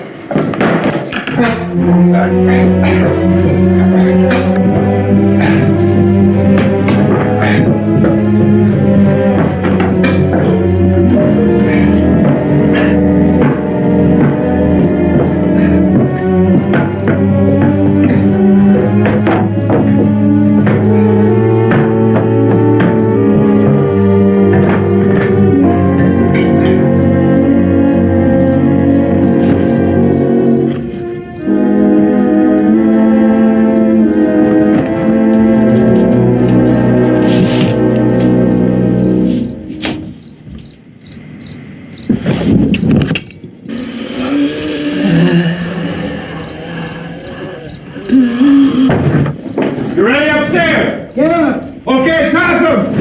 You ready upstairs? Yeah. Okay, toss them!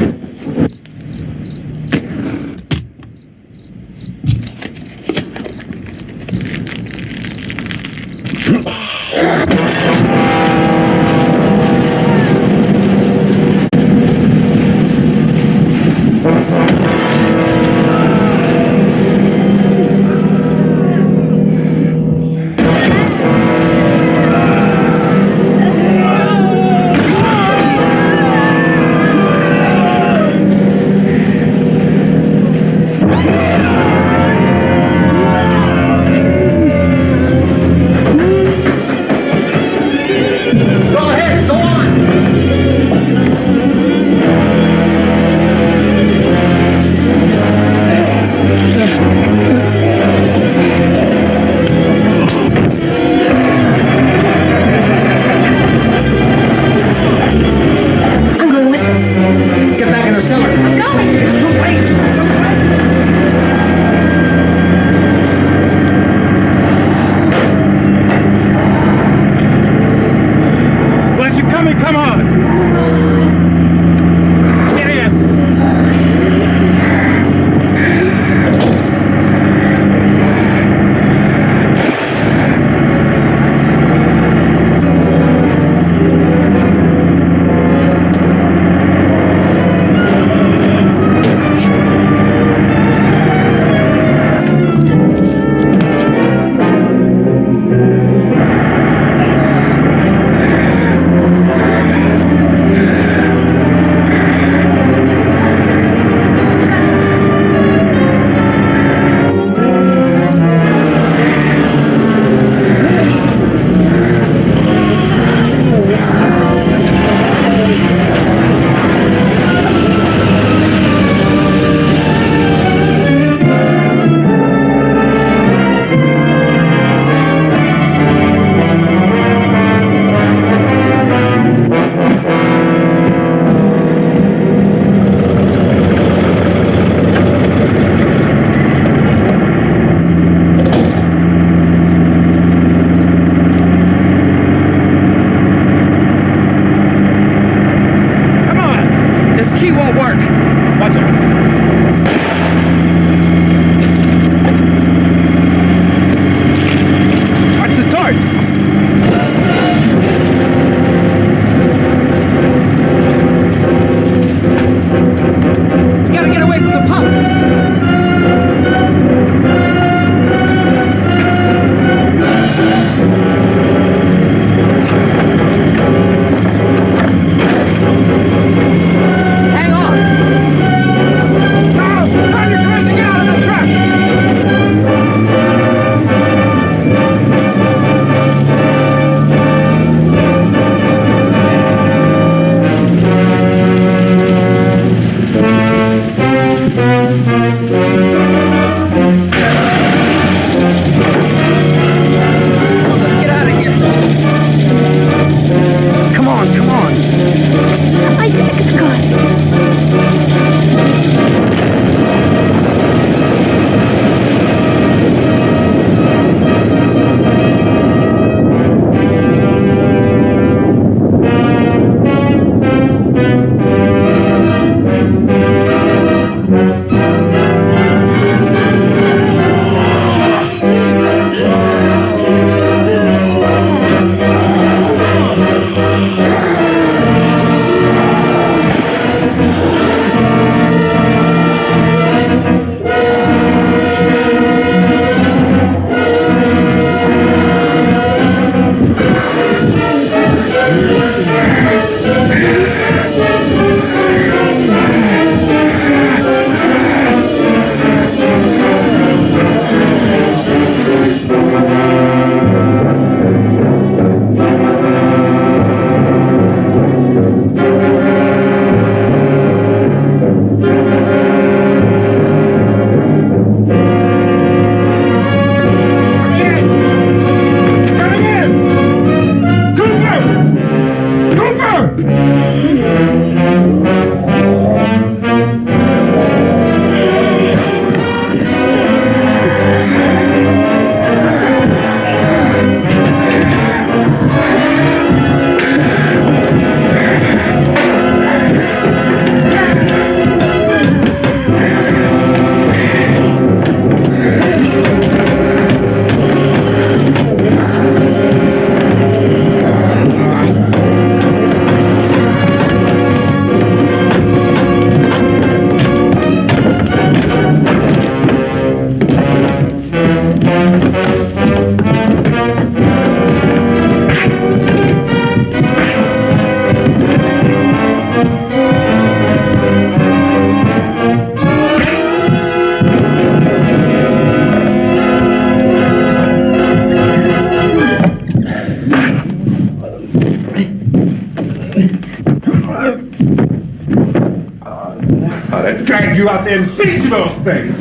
drag you out there and feed you those things.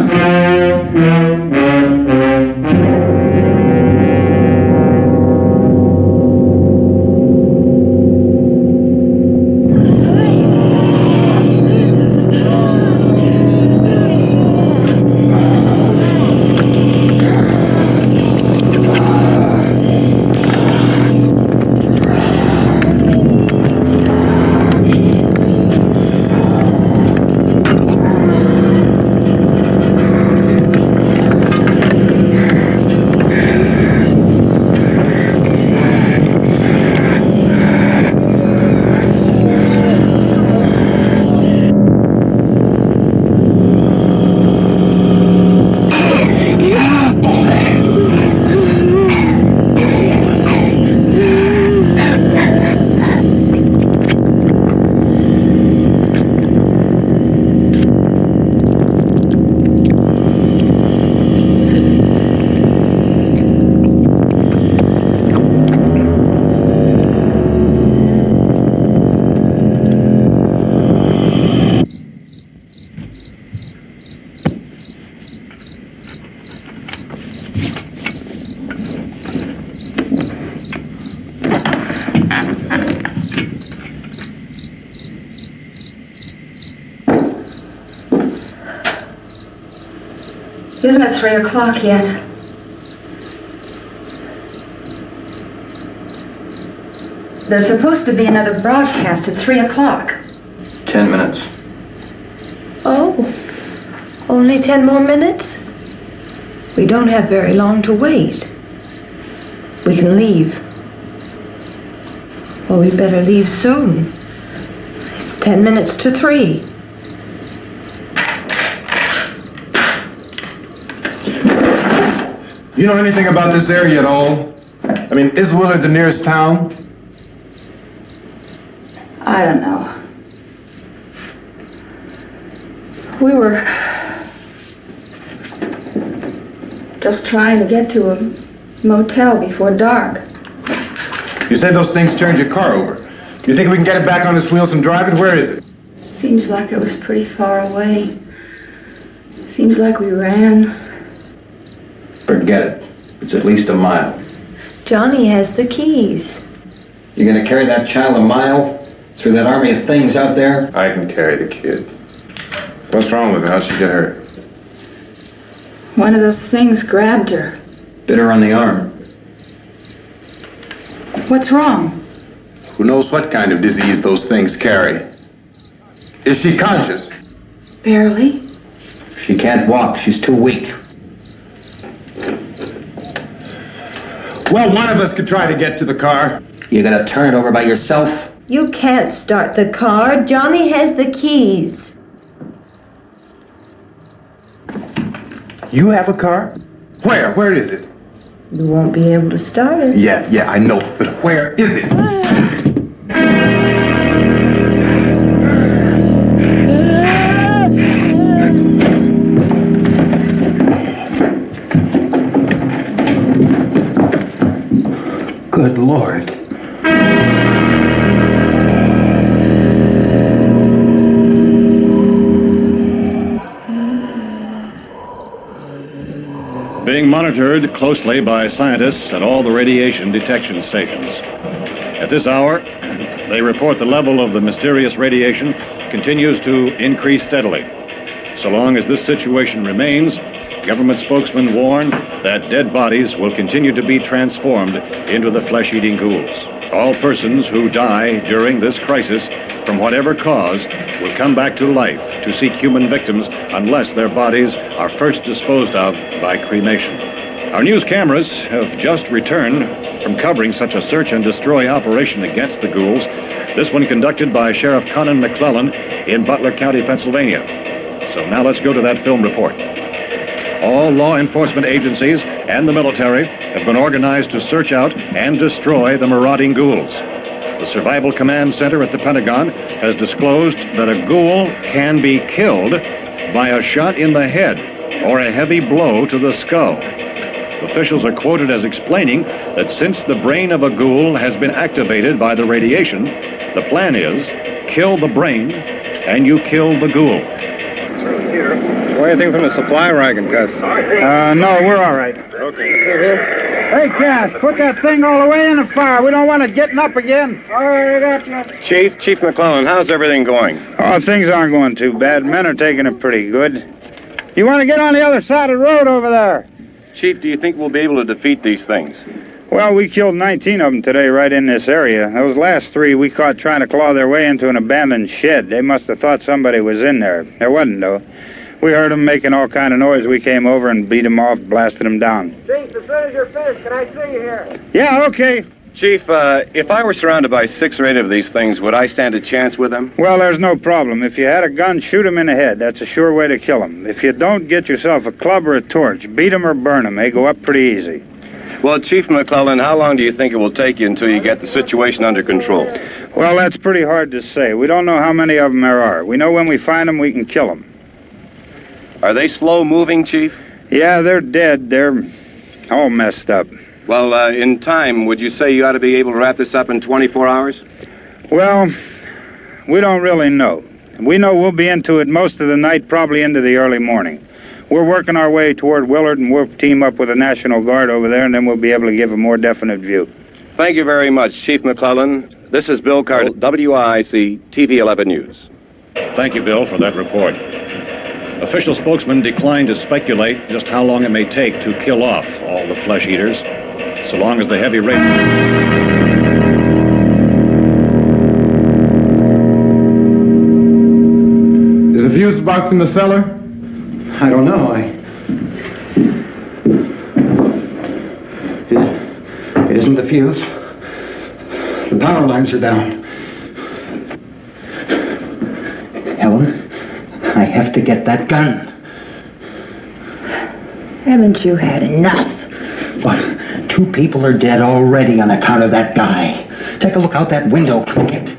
Isn't it 3 o'clock yet? There's supposed to be another broadcast at 3 o'clock. 10 minutes. Oh, only 10 more minutes? We don't have very long to wait. We can leave. Well, we better leave soon. It's 10 minutes to 3. You know anything about this area at all? I mean, is Willard the nearest town? I don't know. We were just trying to get to a motel before dark. You said those things turned your car over. You think we can get it back on its wheels and drive it? Where is it? Seems like it was pretty far away. Seems like we ran. Forget it. It's at least a mile. Johnny has the keys. You're gonna carry that child a mile through that army of things out there? I can carry the kid. What's wrong with her? How'd she get hurt? One of those things grabbed her. Bit her on the arm. What's wrong? Who knows what kind of disease those things carry? Is she conscious? Barely. She can't walk. She's too weak. Well, one of us could try to get to the car. You gonna turn it over by yourself? You can't start the car. Johnny has the keys. You have a car? Where? Where is it? You won't be able to start it. Yeah, I know. But where is it? Good Lord. Being monitored closely by scientists at all the radiation detection stations. At this hour, they report the level of the mysterious radiation continues to increase steadily. So long as this situation remains, government spokesmen warn that dead bodies will continue to be transformed into the flesh-eating ghouls. All persons who die during this crisis, from whatever cause, will come back to life to seek human victims unless their bodies are first disposed of by cremation. Our news cameras have just returned from covering such a search and destroy operation against the ghouls, this one conducted by Sheriff Conan McClellan in Butler County, Pennsylvania. So now let's go to that film report. All law enforcement agencies and the military have been organized to search out and destroy the marauding ghouls. The Survival Command Center at the Pentagon has disclosed that a ghoul can be killed by a shot in the head or a heavy blow to the skull. Officials are quoted as explaining that since the brain of a ghoul has been activated by the radiation, the plan is kill the brain and you kill the ghoul. Or anything from the supply wagon, Gus? No, we're all right. Okay. Hey, Cass, put that thing all the way in the fire. We don't want it getting up again. All right, that's nothing. Chief McClellan, how's everything going? Oh, things aren't going too bad. Men are taking it pretty good. You want to get on the other side of the road over there? Chief, do you think we'll be able to defeat these things? Well, we killed 19 of them today right in this area. Those last 3 we caught trying to claw their way into an abandoned shed. They must have thought somebody was in there. There wasn't, though. We heard them making all kind of noise. We came over and beat them off, blasted them down. Chief, as soon as you're finished, can I see you here? Yeah, okay. Chief, if I were surrounded by 6 or 8 of these things, would I stand a chance with them? Well, there's no problem. If you had a gun, shoot them in the head. That's a sure way to kill them. If you don't, get yourself a club or a torch. Beat them or burn them. They go up pretty easy. Well, Chief McClellan, how long do you think it will take you until you get the situation under control? Well, that's pretty hard to say. We don't know how many of them there are. We know when we find them, we can kill them. Are they slow-moving, Chief? Yeah, they're dead. They're all messed up. Well, in time, would you say you ought to be able to wrap this up in 24 hours? Well, we don't really know. We know we'll be into it most of the night, probably into the early morning. We're working our way toward Willard, and we'll team up with the National Guard over there, and then we'll be able to give a more definite view. Thank you very much, Chief McClellan. This is Bill Carter, WIC TV 11 News. Thank you, Bill, for that report. Official spokesman declined to speculate just how long it may take to kill off all the flesh eaters, so long as the heavy rain... Is the fuse box in the cellar? I don't know. It isn't the fuse. The power lines are down. Helen, I have to get that gun. Haven't you had enough? But 2 people are dead already on account of that guy. Take a look out that window, Plunkett.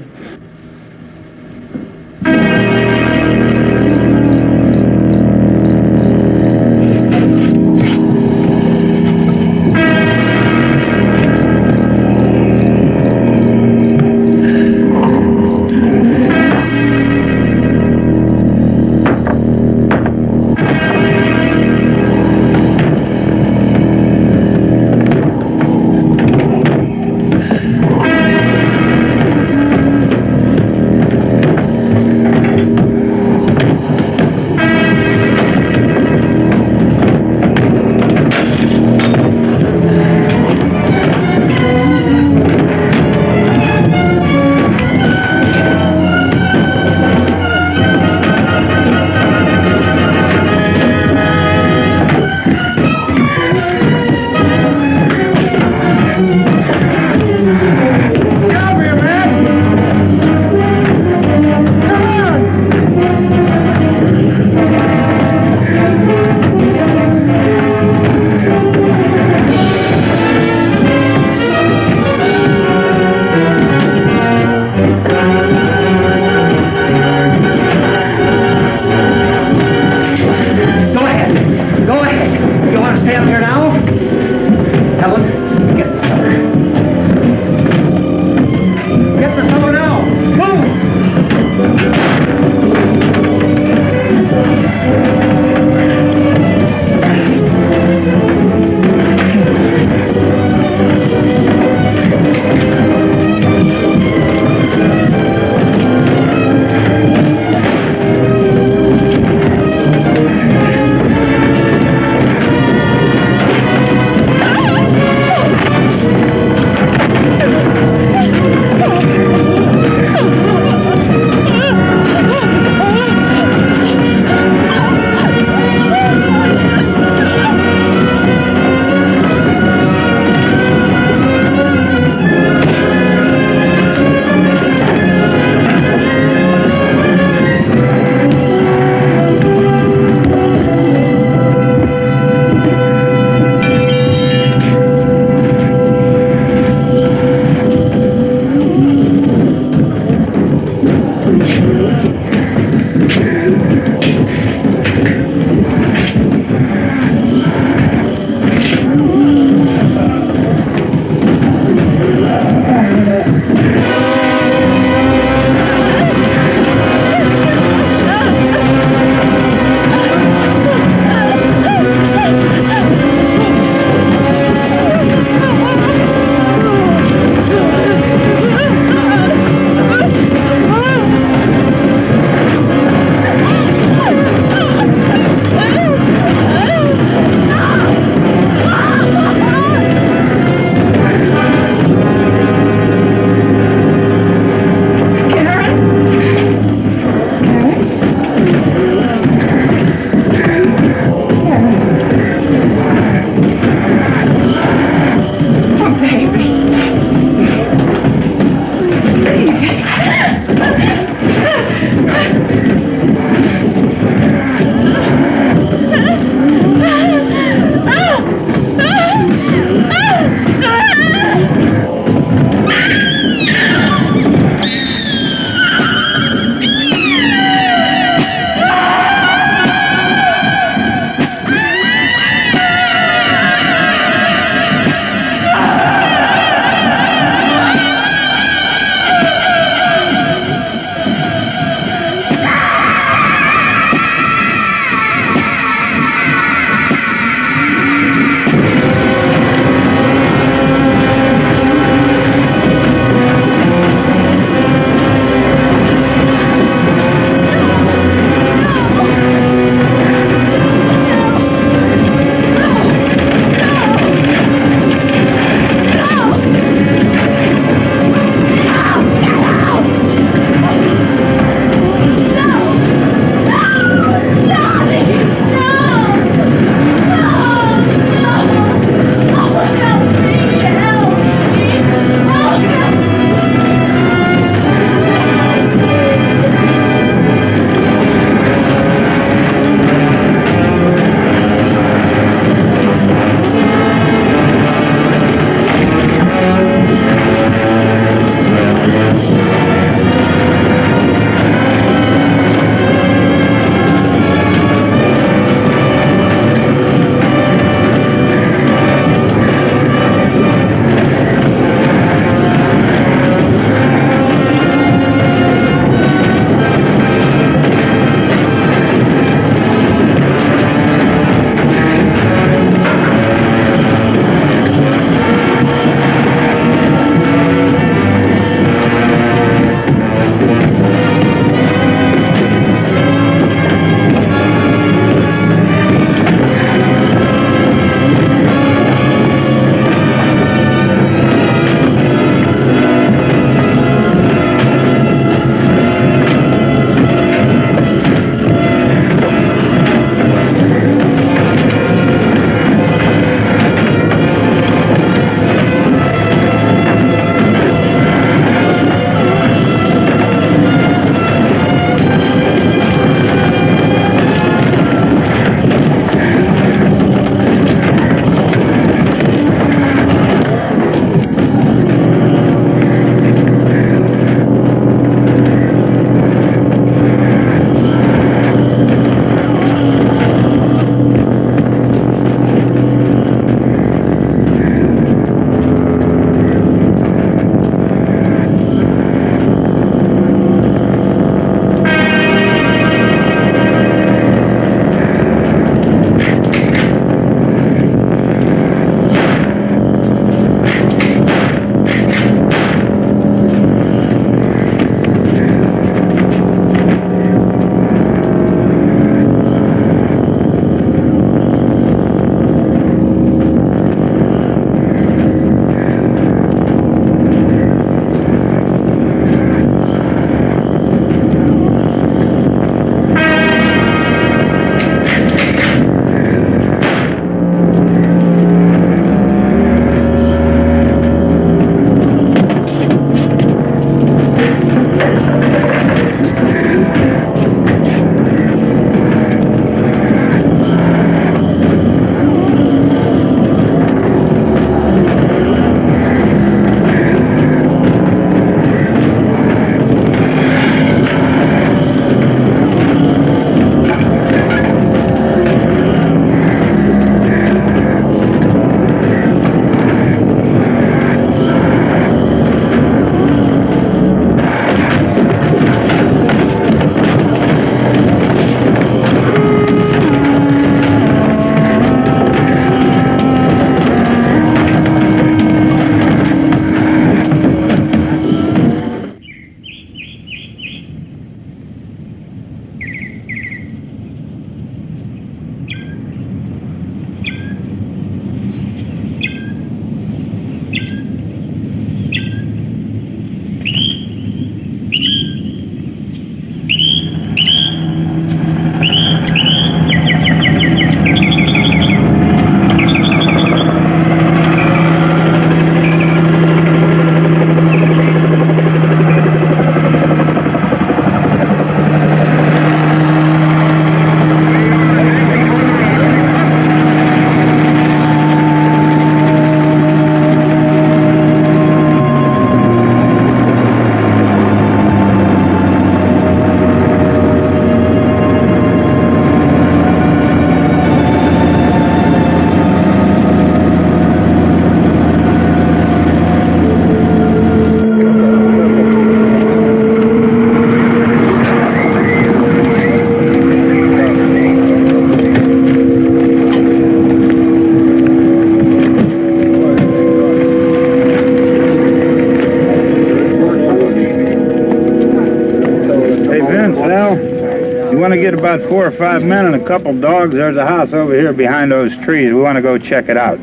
about 4 or 5 men and a couple dogs. There's a house over here behind those trees. We want to go check it out.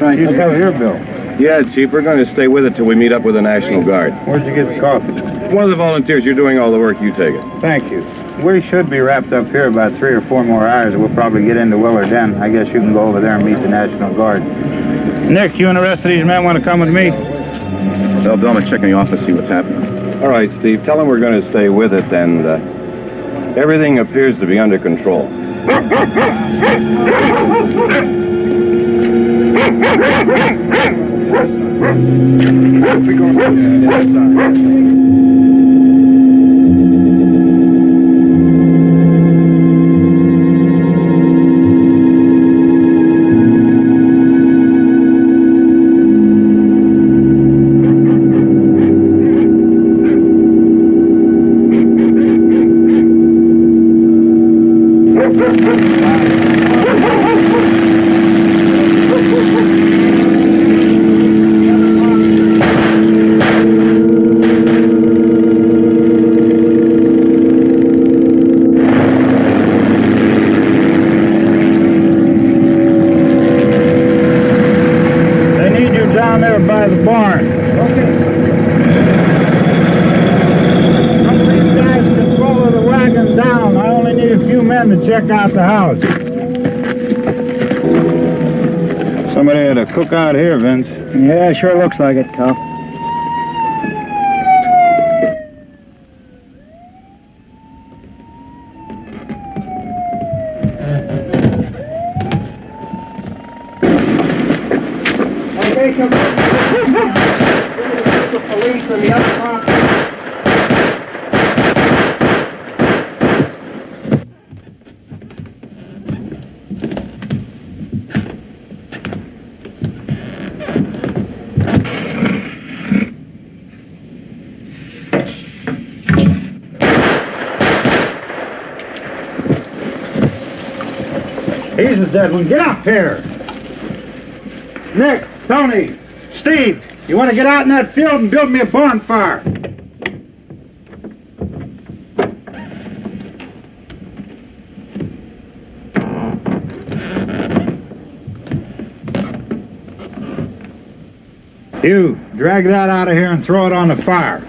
Right, you go here, Bill. Yeah, Chief, we're going to stay with it till we meet up with the National Guard. Where'd you get the coffee? One of the volunteers. You're doing all the work. You take it. Thank you. We should be wrapped up here about 3 or 4 more hours. We'll probably get into Willard then. I guess you can go over there and meet the National Guard. Nick, you and the rest of these men want to come with me? Tell Bill to check in the office, see what's happening. All right, Steve. Tell him we're going to stay with it, and everything appears to be under control. Check out the house. Somebody had a cookout here, Vince. Yeah, sure looks like it, Cuff. Okay, come on. The police and the other car. He's the dead one. Get up here. Nick, Tony, Steve, you want to get out in that field and build me a bonfire? You, drag that out of here and throw it on the fire.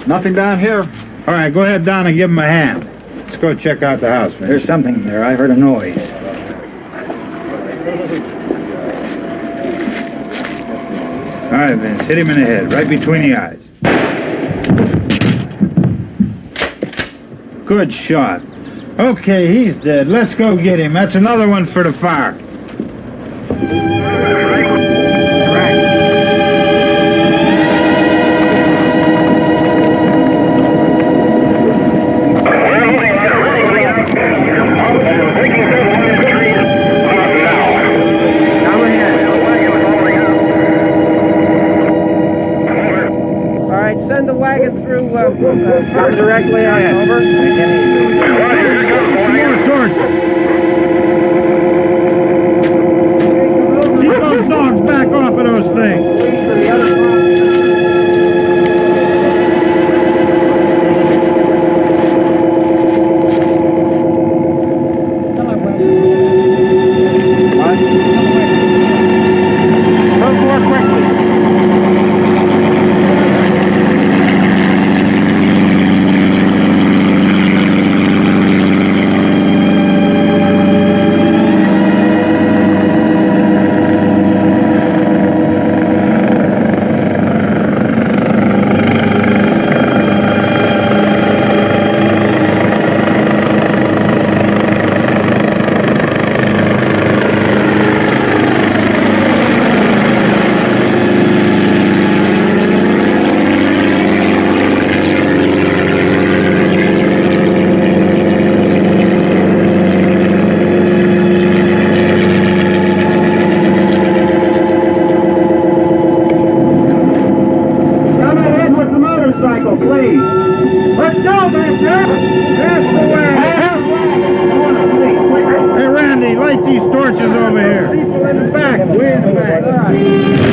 Nothing down here. All right, go ahead down and give him a hand. Let's go check out the house, man. There's something there. I heard a noise. All right, Vince, hit him in the head, right between the eyes. Good shot. Okay, he's dead. Let's go get him. That's another one for the fire. Send the wagon through directly on over. Keep those dogs back off of those things. Light these torches over here. People in the back, way in the back.